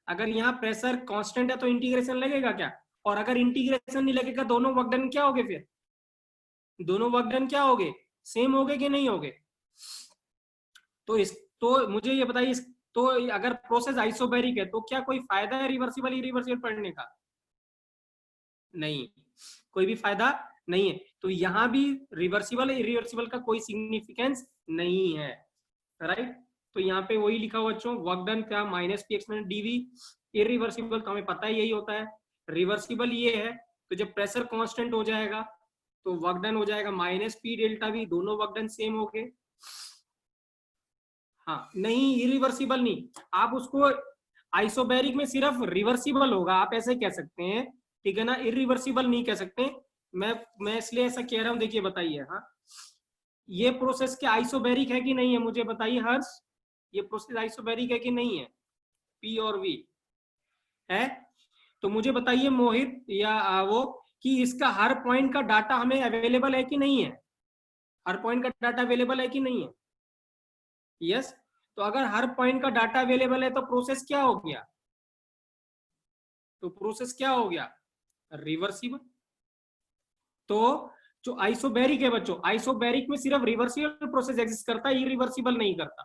अगर यहाँ प्रेशर कांस्टेंट है तो इंटीग्रेशन लगेगा क्या? और अगर इंटीग्रेशन नहीं लगेगा, दोनों वर्क डन क्या हो गए? फिर दोनों वर्क डन क्या हो गए, सेम हो गए कि नहीं हो गए? तो मुझे ये बताइए, तो अगर प्रोसेस आइसोबैरिक है तो क्या कोई फायदा है रिवर्सिबल इरिवर्सिबल पढ़ने का? नहीं, कोई भी फायदा नहीं है। तो यहाँ भी रिवर्सिबल इरिवर्सिबल का कोई सिग्निफिकेंस नहीं है, राइट। तो यहाँ पे वही लिखा हुआ बच्चों, वर्क डन का minus P exponent DV. Irreversible तो हमें पता है यही होता है। रिवर्सिबल ये है, तो जब प्रेशर कांस्टेंट हो जाएगा तो वर्क डन हो जाएगा माइनस पी डेल्टा वी, दोनों वर्क डन सेम हो गए। हाँ नहीं, इरिवर्सिबल नहीं, आप उसको आइसोबैरिक में सिर्फ रिवर्सिबल होगा, आप ऐसे कह सकते हैं, ठीक है ना। इरिवर्सिबल नहीं कह सकते। मैं इसलिए ऐसा कह रहा हूं, देखिए बताइए, हाँ ये प्रोसेस क्या आइसोबैरिक है कि नहीं है, मुझे बताइए हर्ष, ये प्रोसेस आइसोबैरिक है कि नहीं है? पी और वी है। तो मुझे बताइए मोहित या वो, कि इसका हर पॉइंट का डाटा हमें अवेलेबल है कि नहीं है? हर पॉइंट का डाटा अवेलेबल है कि नहीं है? यस। तो अगर हर पॉइंट का डाटा अवेलेबल है तो प्रोसेस क्या हो गया? तो प्रोसेस क्या हो गया, रिवर्सिबल। तो जो आइसोबैरिक है बच्चों, आइसोबैरिक में सिर्फ रिवर्सिबल प्रोसेस एग्जिस्ट करता है, इरिवर्सिबल नहीं करता।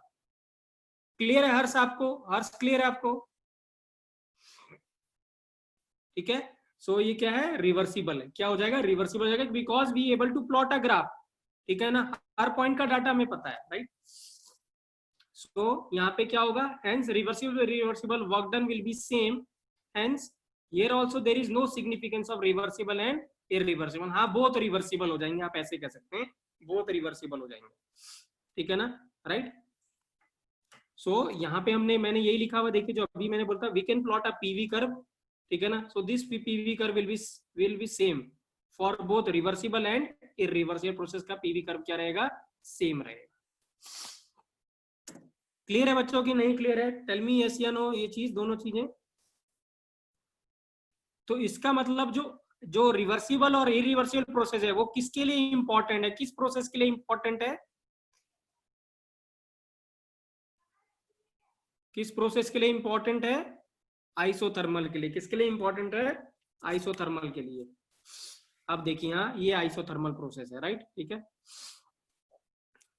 क्लियर है हर्ष आपको? हर्ष क्लियर है आपको? ठीक है। सो ये क्या है, रिवर्सिबल है। क्या हो जाएगा, रिवर्सिबल हो जाएगा, because we able to plot a graph, ठीक है ना। हर पॉइंट का डाटा हमें पता है, राइट। सो यहाँ पे क्या होगा, hence reversible reversible work done will be same, hence here also there is no significance of reversible and irreversible. हाँ बोथ रिवर्सिबल हो जाएंगे, आप ऐसे कह सकते हैं, बोथ रिवर्सिबल हो जाएंगे, ठीक है ना, राइट। सो यहाँ पे मैंने यही लिखा हुआ, देखिए जो अभी मैंने बोलता, we can plot a PV curve, ठीक है ना। So this PV curve will be same for both reversible and irreversible process का पीवी कर्व क्या रहेगा, सेम रहेगा। क्लियर है बच्चों की नहीं क्लियर है? टेल मी यस या नो, ये चीज दोनों चीजें। तो इसका मतलब जो रिवर्सिबल और इरिवर्सिबल प्रोसेस है वो किसके लिए इंपॉर्टेंट है, किस प्रोसेस के लिए इंपॉर्टेंट है, किस प्रोसेस के लिए इंपॉर्टेंट है? आइसोथर्मल के लिए। किसके लिए इंपॉर्टेंट है? आइसोथर्मल के लिए। अब देखिए यहाँ ये आइसोथर्मल प्रोसेस है, राइट, ठीक है।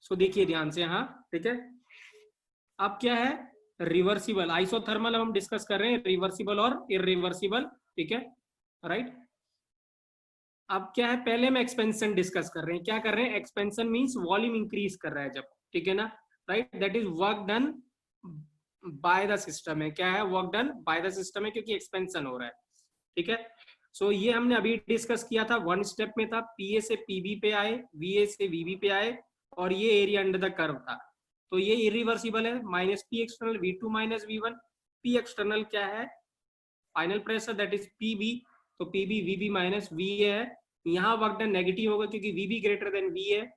सो देखिए ध्यान से, हाँ ठीक है। अब क्या है, रिवर्सिबल आइसोथर्मल हम डिस्कस कर रहे हैं, रिवर्सिबल और इरिवर्सिबल, ठीक है, राइट। अब क्या है, पहले हम एक्सपेंशन डिस्कस कर रहे हैं। क्या कर रहे हैं, एक्सपेंशन मींस वॉल्यूम इंक्रीज कर रहा है जब, ठीक है ना, right. That is work done by the system है। क्या है, work done by the system है, क्योंकि एक्सपेंशन हो रहा है, ठीक है। सो ये हमने अभी डिस्कस किया था, वन स्टेप में था, पीए से पीबी पे आए, वीए से वीबी पे आए, और ये एरिया अंडर द कर्व था। तो ये इरिवर्सिबल है, minus P external V2 minus V1। P external क्या है, final pressure, that is PB. तो पीबी वीबी माइनस वीए है। यहाँ वर्क डन नेगेटिव होगा क्योंकि वीबी ग्रेटर देन वी है,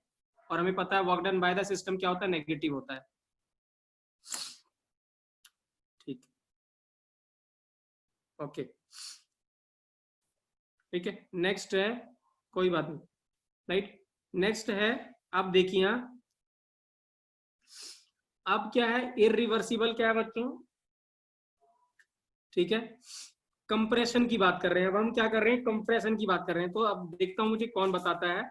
और हमें पता है work done by the system क्या होता है, नेगेटिव होता है, ठीक, ओके, ठीक है। नेक्स्ट है, कोई बात नहीं, राइट। नेक्स्ट है, अब देखिए यहाँ, अब क्या है, इरिवर्सिबल क्या है बच्चों, ठीक है। कंप्रेशन की बात कर रहे हैं, अब हम क्या कर रहे हैं, कंप्रेशन की बात कर रहे हैं। तो अब देखता हूं मुझे कौन बताता है।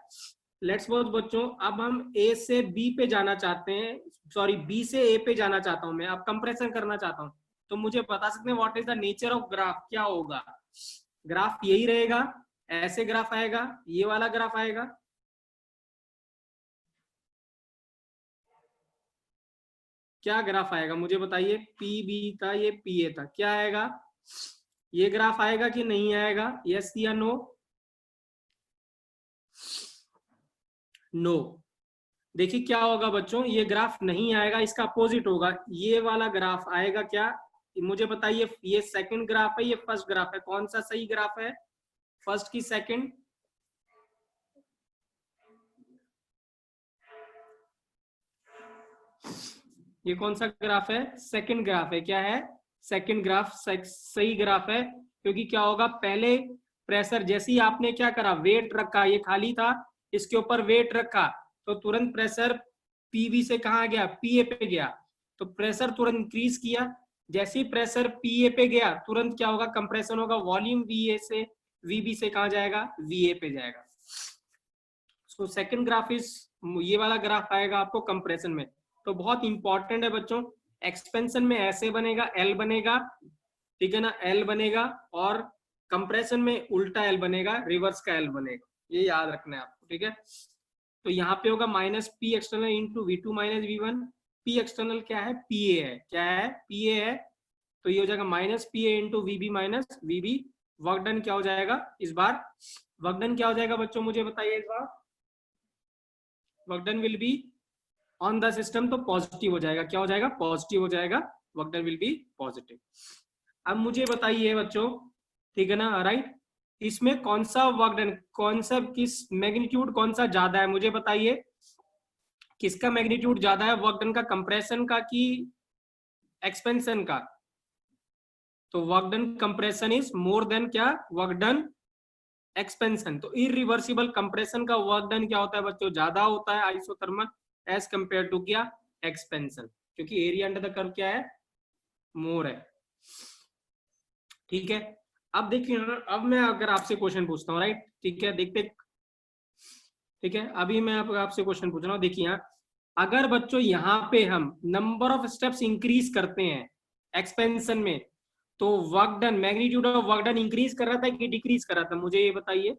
लेट्स सपोज बच्चों, अब हम ए से बी पे जाना चाहते हैं, सॉरी बी से ए पे जाना चाहता हूं मैं, अब कंप्रेशन करना चाहता हूं। तो मुझे बता सकते हैं what is the nature of graph, क्या होगा? ग्राफ यही रहेगा, ऐसे ग्राफ आएगा, ये वाला ग्राफ आएगा, क्या ग्राफ आएगा मुझे बताइए? पी बी था, ये पी ए था, क्या आएगा? ये ग्राफ आएगा कि नहीं आएगा? यस या नो? नो। देखिए क्या होगा बच्चों, ये ग्राफ नहीं आएगा, इसका अपोजिट होगा, ये वाला ग्राफ आएगा। क्या मुझे बताइए? ये सेकंड ग्राफ है, ये फर्स्ट ग्राफ है, कौन सा सही ग्राफ है? फर्स्ट की सेकंड? ये कौन सा ग्राफ है? सेकंड ग्राफ है। क्या है? सेकंड ग्राफ सही ग्राफ है, क्योंकि क्या होगा, पहले प्रेशर जैसे ही आपने क्या करा, वेट रखा, ये खाली था, इसके ऊपर वेट रखा, तो तुरंत प्रेशर पीवी से कहाँ गया? पीए पे गया, तो प्रेशर तुरंत इंक्रीज किया। जैसे ही प्रेशर पीए पे गया, तुरंत क्या होगा? कंप्रेशन होगा, वॉल्यूम वीए से वीबी से कहाँ जाएगा? वीए पे जाएगा। सो सेकंड ग्राफ इज, ये वाला ग्राफ आएगा आपको कंप्रेशन में। तो बहुत इंपॉर्टेंट है बच्चों, एक्सपेंशन में ऐसे बनेगा, एल बनेगा, ठीक है ना, एल बनेगा, और कंप्रेशन में उल्टा एल बनेगा, रिवर्स का एल बनेगा, ये याद रखना है आपको, ठीक है। तो यहाँ पे होगा minus P external into V two minus V one. P external क्या है? पी ए है। क्या है? पी ए है, तो ये हो जाएगा minus P A into V B minus V B. Work done क्या हो जाएगा इस बार? वर्क डन क्या हो जाएगा बच्चों, मुझे बताइए इस बार? Work done will be on the system, तो पॉजिटिव हो जाएगा। क्या हो जाएगा? पॉजिटिव हो जाएगा, work done will be positive. अब मुझे बताइए बच्चों, ठीक है ना, राइट, इसमें कौन सा वर्क डन, कौन सा, किस मैग्नीट्यूड कौन सा ज्यादा है, मुझे बताइए किसका मैग्नीट्यूड ज्यादा है, वर्क डन का, कंप्रेशन का कि एक्सपेंशन का? तो work done compression is more than क्या? Work done expansion. तो इरिवर्सिबल कंप्रेशन का वर्क डन क्या होता है बच्चों? ज्यादा होता है आइसोथर्मल एज कंपेयर टू क्या? एक्सपेंशन, क्योंकि एरिया अंडर द कर्व क्या है? मोर है, ठीक है। अब देखिए, अब मैं अगर आपसे क्वेश्चन पूछता हूँ, राइट, ठीक है, देखते, ठीक है, अभी मैं आपसे क्वेश्चन पूछ रहा हूँ। देखिए यहाँ, अगर बच्चों यहाँ पे हम नंबर ऑफ स्टेप्स इंक्रीज करते हैं एक्सपेंशन में, तो work done, magnitude of work done increase कर रहा था कि डिक्रीज कर रहा था, मुझे ये बताइए?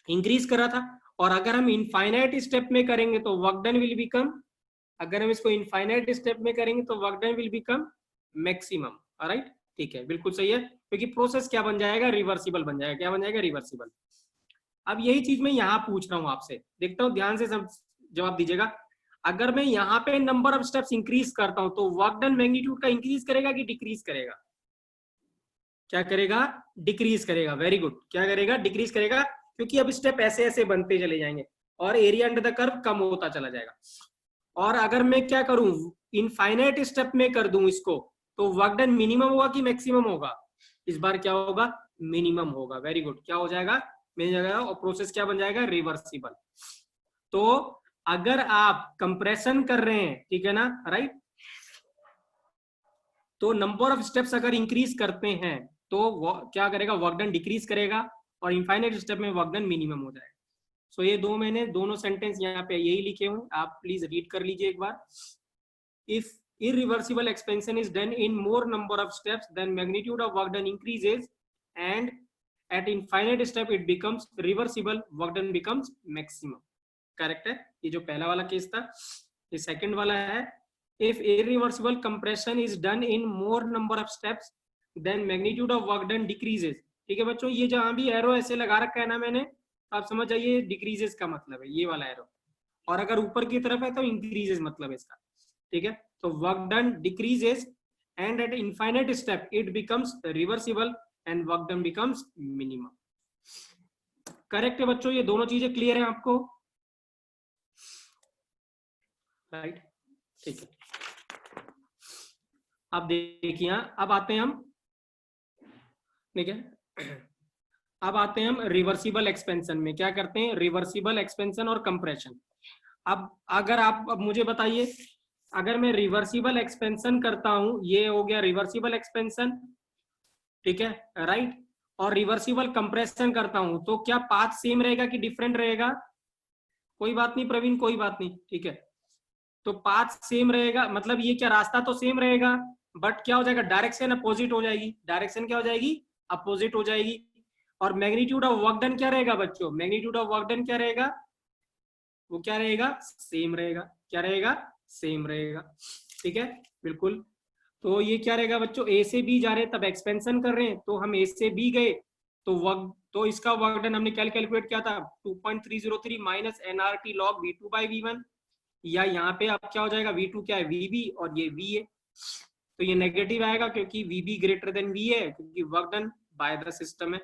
इंक्रीज कर रहा था। और अगर हम इनफाइनाइट स्टेप में करेंगे तो वर्क डन विल बिकम, अगर हम इसको इनफाइनाइट स्टेप में करेंगे तो work done will become maximum, right, ठीक है, बिल्कुल सही है, क्योंकि प्रोसेस क्या बन जाएगा? रिवर्सिबल बन जाएगा। क्या बन जाएगा? रिवर्सिबल। अब यही चीज मैं यहाँ पूछ रहा हूँ आपसे, देखता हूँ ध्यान से सब जवाब दीजिएगा। अगर मैं यहाँ पे नंबर ऑफ स्टेप्स इंक्रीज करता हूँ तो वर्क डन मैग्नीट्यूड का इंक्रीज करेगा कि डिक्रीज करेगा? क्या करेगा? डिक्रीज करेगा। वेरी गुड, क्या करेगा? डिक्रीज करेगा, क्योंकि अब स्टेप ऐसे ऐसे बनते चले जाएंगे और एरिया अंडर द कर्व कम होता चला जाएगा। और अगर मैं क्या करूं, इनफाइनाइट स्टेप में कर दूं इसको, तो वर्क डन मिनिमम होगा कि मैक्सिमम होगा? इस बार क्या होगा? मिनिमम होगा। वेरी गुड, क्या हो जाएगा? मिल जाएगा, और प्रोसेस क्या बन जाएगा? रिवर्सिबल। तो अगर आप कंप्रेशन कर रहे हैं, ठीक है ना, राइट, तो नंबर ऑफ स्टेप्स अगर इंक्रीज करते हैं तो क्या करेगा? वर्क डन डिक्रीज करेगा, और इनफाइनाइट स्टेप में वर्क डन मिनिमम हो जाएगा। सो ये दो, मैंने दोनों सेंटेंस यहाँ पे यही लिखे हुए, आप प्लीज रीड कर लीजिए एक बार। If irreversible expansion is done in more number of steps, then magnitude of work done increases, and at infinite step it becomes reversible, work done becomes maximum। Correct है, ये जो पहला वाला केस था। ये सेकंड वाला है, if irreversible compression is done in more number of steps, then magnitude of work done decreases। ठीक है बच्चों, ये जहां भी एरो ऐसे लगा रखा है ना मैंने, आप समझ जाइए डिक्रीजेस का मतलब है ये वाला एरो, और अगर ऊपर की तरफ है तो इंक्रीजेस मतलब है इसका, ठीक है। तो work done decreases, and eight infinite step it becomes reversible, and work done becomes minimum. Correct है बच्चों, ये दोनों चीजें क्लियर है आपको? राइट, ठीक है। अब देखिए, अब आते हैं हम, ठीक है, अब आते हैं हम रिवर्सिबल एक्सपेंशन में। क्या करते हैं? रिवर्सिबल एक्सपेंशन और कंप्रेशन। अब अगर आप, अब मुझे बताइए, अगर मैं रिवर्सिबल एक्सपेंशन करता हूं, ये हो गया रिवर्सिबल एक्सपेंशन, ठीक है, राइट, और रिवर्सिबल कंप्रेशन करता हूं, तो क्या पाथ सेम रहेगा कि डिफरेंट रहेगा? कोई बात नहीं प्रवीण, कोई बात नहीं, ठीक है, तो पाथ सेम रहेगा, मतलब ये क्या, रास्ता तो सेम रहेगा, बट क्या हो जाएगा, डायरेक्शन अपोजिट हो जाएगी, डायरेक्शन क्या हो जाएगी, अपोजिट हो जाएगी। और मैग्नीट्यूड ऑफ वर्क डन क्या रहेगा बच्चों, मैग्नीट्यूड ऑफ वर्क डन क्या रहेगा, वो क्या रहेगा, सेम रहेगा, क्या रहेगा, सेम रहेगा। ठीक है, बिल्कुल। तो ये क्या रहेगा बच्चों, ए से बी जा रहे हैं तब एक्सपेंशन कर रहे हैं, तो हम ए से बी गए तो वर्क, तो इसका वर्क डन हमने कैलकुलेट किया था 2.303 minus NRT log V2 by V1, या यहाँ पे अब क्या हो जाएगा, V2 क्या है, VB और ये V है, तो ये नेगेटिव आएगा क्योंकि VB ग्रेटर देन V है, क्योंकि work done by the system है।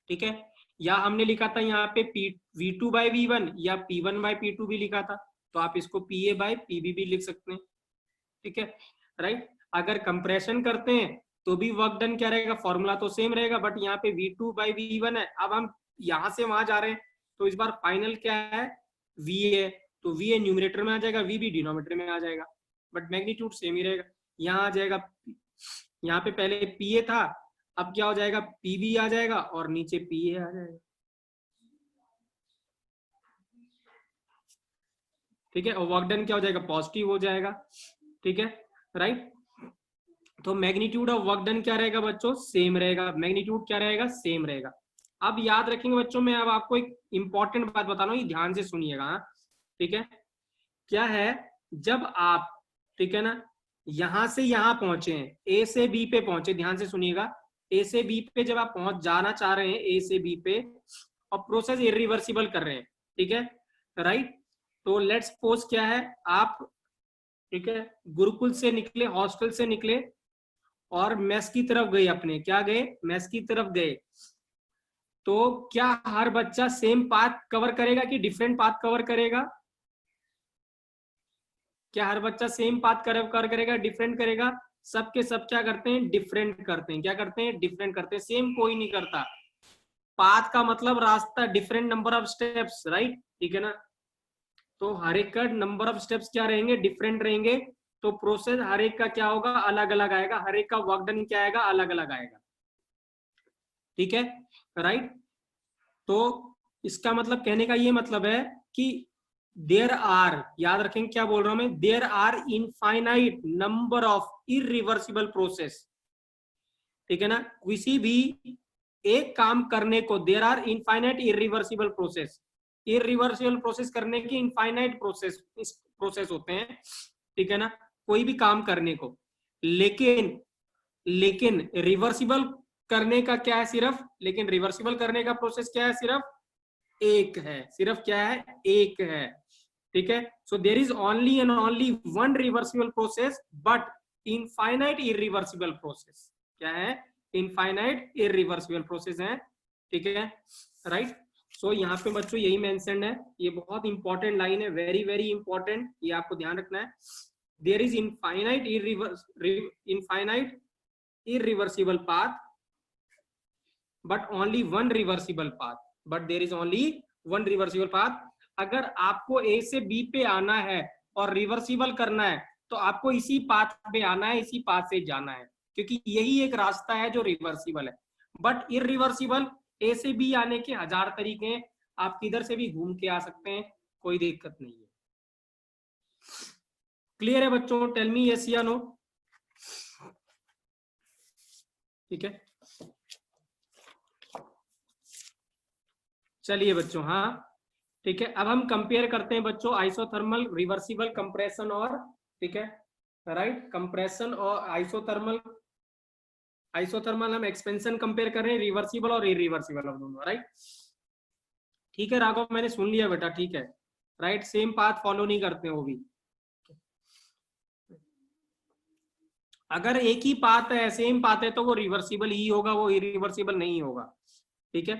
ठीक है, या हमने लिखा था यहाँ पे V2 बाई V1 या P1 बाई P2 भी लिखा था, तो आप इसको PA बाई PB भी लिख सकते हैं। ठीक है, राइट। अगर कंप्रेशन करते हैं तो भी वर्क डन क्या रहेगा, फॉर्मूला तो सेम रहेगा, बट यहाँ पे V2 बाई V1 है। अब हम यहाँ से वहां जा रहे हैं, तो इस बार फाइनल क्या है, V है, तो V न्यूमरेटर में आ जाएगा, VB डिनोमिनेटर में आ जाएगा, बट मैग्नीट्यूड सेम ही रहेगा। यहाँ आ जाएगा, यहाँ पे पहले PA था, अब क्या हो जाएगा, PB आ जाएगा और नीचे PA आ जाएगा। ठीक है, और वर्क डन क्या हो जाएगा, पॉजिटिव हो जाएगा। ठीक है, राइट। तो मैग्नीट्यूड ऑफ वर्क डन क्या रहेगा बच्चों, सेम रहेगा, मैग्नीट्यूड क्या रहेगा, सेम रहेगा। अब याद रखेंगे बच्चों, मैं अब आपको एक इंपॉर्टेंट बात बता रहा हूँ, ध्यान से सुनिएगा। ठीक है, क्या है, जब आप, ठीक है ना, यहां से यहां पहुंचे हैं, ए से बी पे पहुंचे, ध्यान से सुनिएगा, ए से बी पे जब आप पहुंच जाना चाह रहे हैं, ए से बी पे, और प्रोसेस इरिवर्सिबल कर रहे हैं, ठीक है, राइट। तो लेट्स सपोज क्या है, आप, ठीक है, गुरुकुल से निकले, हॉस्टल से निकले और मेस की तरफ गए, अपने क्या गए, मेस की तरफ गए, तो क्या हर बच्चा सेम पाथ कवर करेगा कि डिफरेंट पाथ कवर करेगा, क्या हर बच्चा सेम पाथ कवर करेगा, डिफरेंट करेगा, सबके सब क्या करते हैं, डिफरेंट करते हैं, क्या करते हैं, डिफरेंट करते हैं, सेम कोई नहीं करता। पाथ का मतलब रास्ता, different number of steps, right, ठीक है ना। तो हर एक का नंबर ऑफ स्टेप्स क्या रहेंगे, डिफरेंट रहेंगे, तो प्रोसेस हर एक का क्या होगा, अलग अलग आएगा, हर एक का वर्क डन क्या आएगा, अलग अलग आएगा। ठीक है, राइट। तो इसका मतलब, कहने का ये मतलब है कि देयर आर, याद रखेंगे क्या बोल रहा हूं मैं, there are infinite number of irreversible process. ठीक है ना, किसी भी एक काम करने को, there are infinite irreversible process, irreversible process करने की इनफाइनाइट प्रोसेस होते हैं। ठीक है ना, कोई भी काम करने को, लेकिन लेकिन रिवर्सिबल करने का क्या है, सिर्फ, लेकिन रिवर्सिबल करने का प्रोसेस क्या है, सिर्फ एक है, सिर्फ क्या है, एक है। ठीक है, so there is only and only one reversible process, but infinite irreversible process, क्या है, इनफाइनाइट इरिवर्सिबल प्रोसेस है। ठीक है, राइट। सो यहाँ पे बच्चों यही मेंशन है, ये बहुत इंपॉर्टेंट लाइन है, वेरी वेरी इंपॉर्टेंट, ये आपको ध्यान रखना है। There is infinite irreversible path but only one reversible path, but there is only one reversible path। अगर आपको ए से बी पे आना है और रिवर्सिबल करना है, तो आपको इसी पाथ पे आना है, इसी पाथ से जाना है, क्योंकि यही एक रास्ता है जो रिवर्सिबल है। बट इरिवर्सिबल, ए से बी आने के 1000 तरीके हैं, आप किधर से भी घूम के आ सकते हैं, कोई दिक्कत नहीं है। क्लियर है बच्चों, टेल मी यस या नो। ठीक है, चलिए बच्चों, हाँ, ठीक है। अब हम कंपेयर करते हैं बच्चों आइसोथर्मल, रिवर्सिबल, कंप्रेशन और, ठीक है, राइट, कंप्रेशन और आइसोथर्मल। आइसोथर्मल हम एक्सपेंशन कंपेयर कर रहे हैं, रिवर्सिबल और इरिवर्सिबल हम दोनों, राइट। ठीक है राघव, मैंने सुन लिया बेटा, ठीक है, राइट, सेम पाथ फॉलो नहीं करते वो भी। अगर एक ही पाथ है, सेम पाथ है, तो वो रिवर्सिबल ही होगा, वो इरिवर्सिबल नहीं होगा। ठीक है,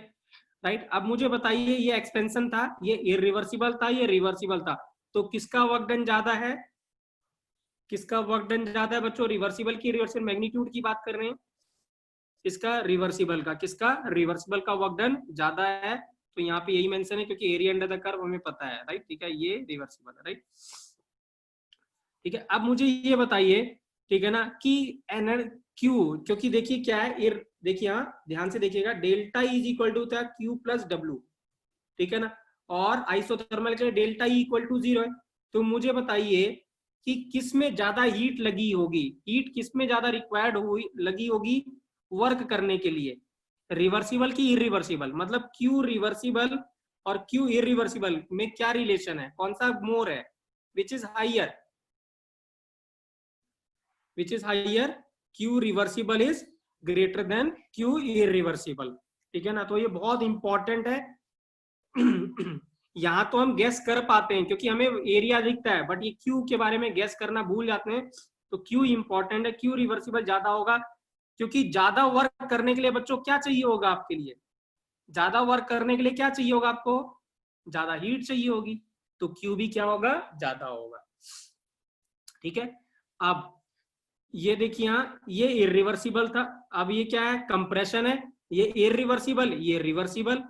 राइट। अब मुझे बताइए, ये एक्सपेंशन था, ये इरिवर्सिबल था, ये रिवर्सिबल था, तो किसका वर्क डन ज्यादा है, किसका वर्क डन ज्यादा है बच्चों, रिवर्सिबल की, रिवर्सिबल मैग्नीट्यूड की बात कर रहे हैं, इसका रिवर्सिबल का, किसका, रिवर्सिबल का वर्क डन ज्यादा है। तो यहाँ पे यही मेंशन है, क्योंकि एरिया अंडर द कर्व हमें पता है, राइट, ठीक है, ये रिवर्सिबल है, राइट। ठीक है, अब मुझे ये बताइए, ठीक है ना, कि एनर क्यू, क्योंकि देखिए क्या है, देखिए यहाँ ध्यान से देखिएगा, डेल्टा इज इक्वल टू था क्यू प्लस डब्ल्यू, ठीक है ना, और आइसोथर्मल के लिए डेल्टा ई इक्वल टू 0 है। तो मुझे बताइए कि किस में ज्यादा हीट लगी होगी, हीट किस में ज्यादा रिक्वायर्ड हुई लगी होगी वर्क करने के लिए, रिवर्सिबल की इरिवर्सिबल, मतलब क्यू रिवर्सिबल और क्यू इरिवर्सिबल में क्या रिलेशन है, कौन सा मोर है, which is higher, which is higher, Q reversible is greater than Q irreversible, ठीक है ना। तो ये बहुत इंपॉर्टेंट है। यहाँ तो हम गैस कर पाते हैं क्योंकि हमें एरिया दिखता है, बट ये क्यू के बारे में गैस करना भूल जाते हैं। तो क्यू इंपॉर्टेंट है, क्यू रिवर्सिबल ज्यादा होगा, क्योंकि ज्यादा वर्क करने के लिए बच्चों क्या चाहिए होगा आपके लिए, ज्यादा वर्क करने के लिए क्या चाहिए होगा आपको, ज्यादा हीट चाहिए होगी, तो क्यू भी क्या होगा, ज्यादा होगा, ठीक है। अब ये देखिए यहाँ ये इरिवर्सिबल था, अब ये क्या है, कंप्रेशन है, ये इरिवर्सिबल, ये रिवर्सिबल,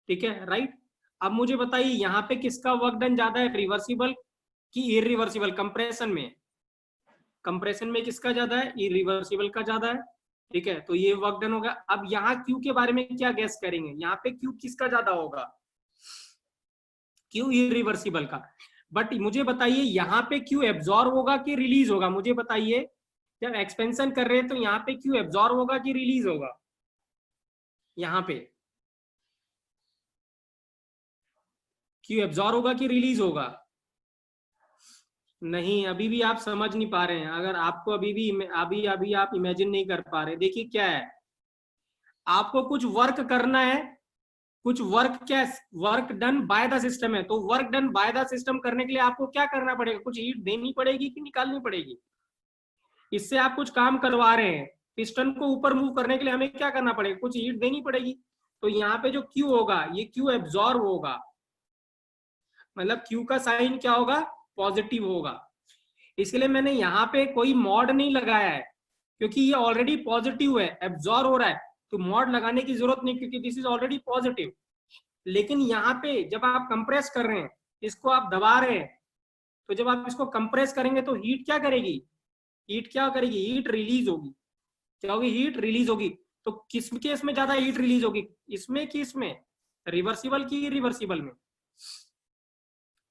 ठीक है, राइट। अब मुझे बताइए यहाँ पे किसका वर्क डन ज्यादा है, रिवर्सिबल की इरिवर्सिबल, कंप्रेशन में, कंप्रेशन में किसका ज्यादा है, इरिवर्सिबल का ज्यादा है, ठीक है। तो ये वर्क डन होगा। अब यहाँ क्यू के बारे में क्या गैस करेंगे, यहाँ पे क्यू किसका ज्यादा होगा, क्यू इरिवर्सिबल का। बट मुझे बताइए यहाँ पे क्यू एब्जॉर्ब होगा कि रिलीज होगा, मुझे बताइए, जब एक्सपेंशन कर रहे हैं तो यहाँ पे क्यू एब्जॉर्ब होगा कि रिलीज होगा, यहाँ पे क्यू एब्जॉर्ब होगा कि रिलीज होगा, नहीं, अभी भी आप समझ नहीं पा रहे हैं। अगर आपको अभी अभी आप इमेजिन नहीं कर पा रहे, देखिए क्या है, आपको कुछ वर्क करना है, कुछ वर्क, क्या work done by the system है, तो work done by the system करने के लिए आपको क्या करना पड़ेगा, कुछ हीट देनी पड़ेगी कि निकालनी पड़ेगी, इससे आप कुछ काम करवा रहे हैं, पिस्टन को ऊपर मूव करने के लिए हमें क्या करना पड़ेगा, कुछ हीट देनी पड़ेगी। तो यहाँ पे जो क्यू होगा ये क्यू एब्जॉर्ब होगा, मतलब क्यू का साइन क्या होगा, पॉजिटिव होगा। इसलिए मैंने यहाँ पे कोई मॉड नहीं लगाया है, क्योंकि ये ऑलरेडी पॉजिटिव है, एब्जॉर्ब हो रहा है, तो मॉड लगाने की जरूरत नहीं, क्योंकि दिस इज ऑलरेडी पॉजिटिव। लेकिन यहाँ पे जब आप कंप्रेस कर रहे हैं, इसको आप दबा रहे हैं, तो जब आप इसको कंप्रेस करेंगे तो हीट क्या करेगी, हीट क्या करेगी, हीट रिलीज होगी, क्या होगी, हीट रिलीज होगी। तो किस केस में ज्यादा हीट रिलीज होगी, इसमें कि इसमें, रिवर्सिबल की इरिवर्सिबल में,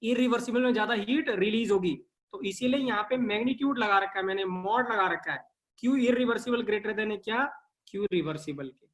इरिवर्सिबल में ज्यादा हीट रिलीज होगी। तो इसीलिए यहाँ पे मैग्नीट्यूड लगा रखा है मैंने, मॉड लगा रखा है, क्यू इरिवर्सिबल ग्रेटर देन क्या, क्यू रिवर्सिबल के।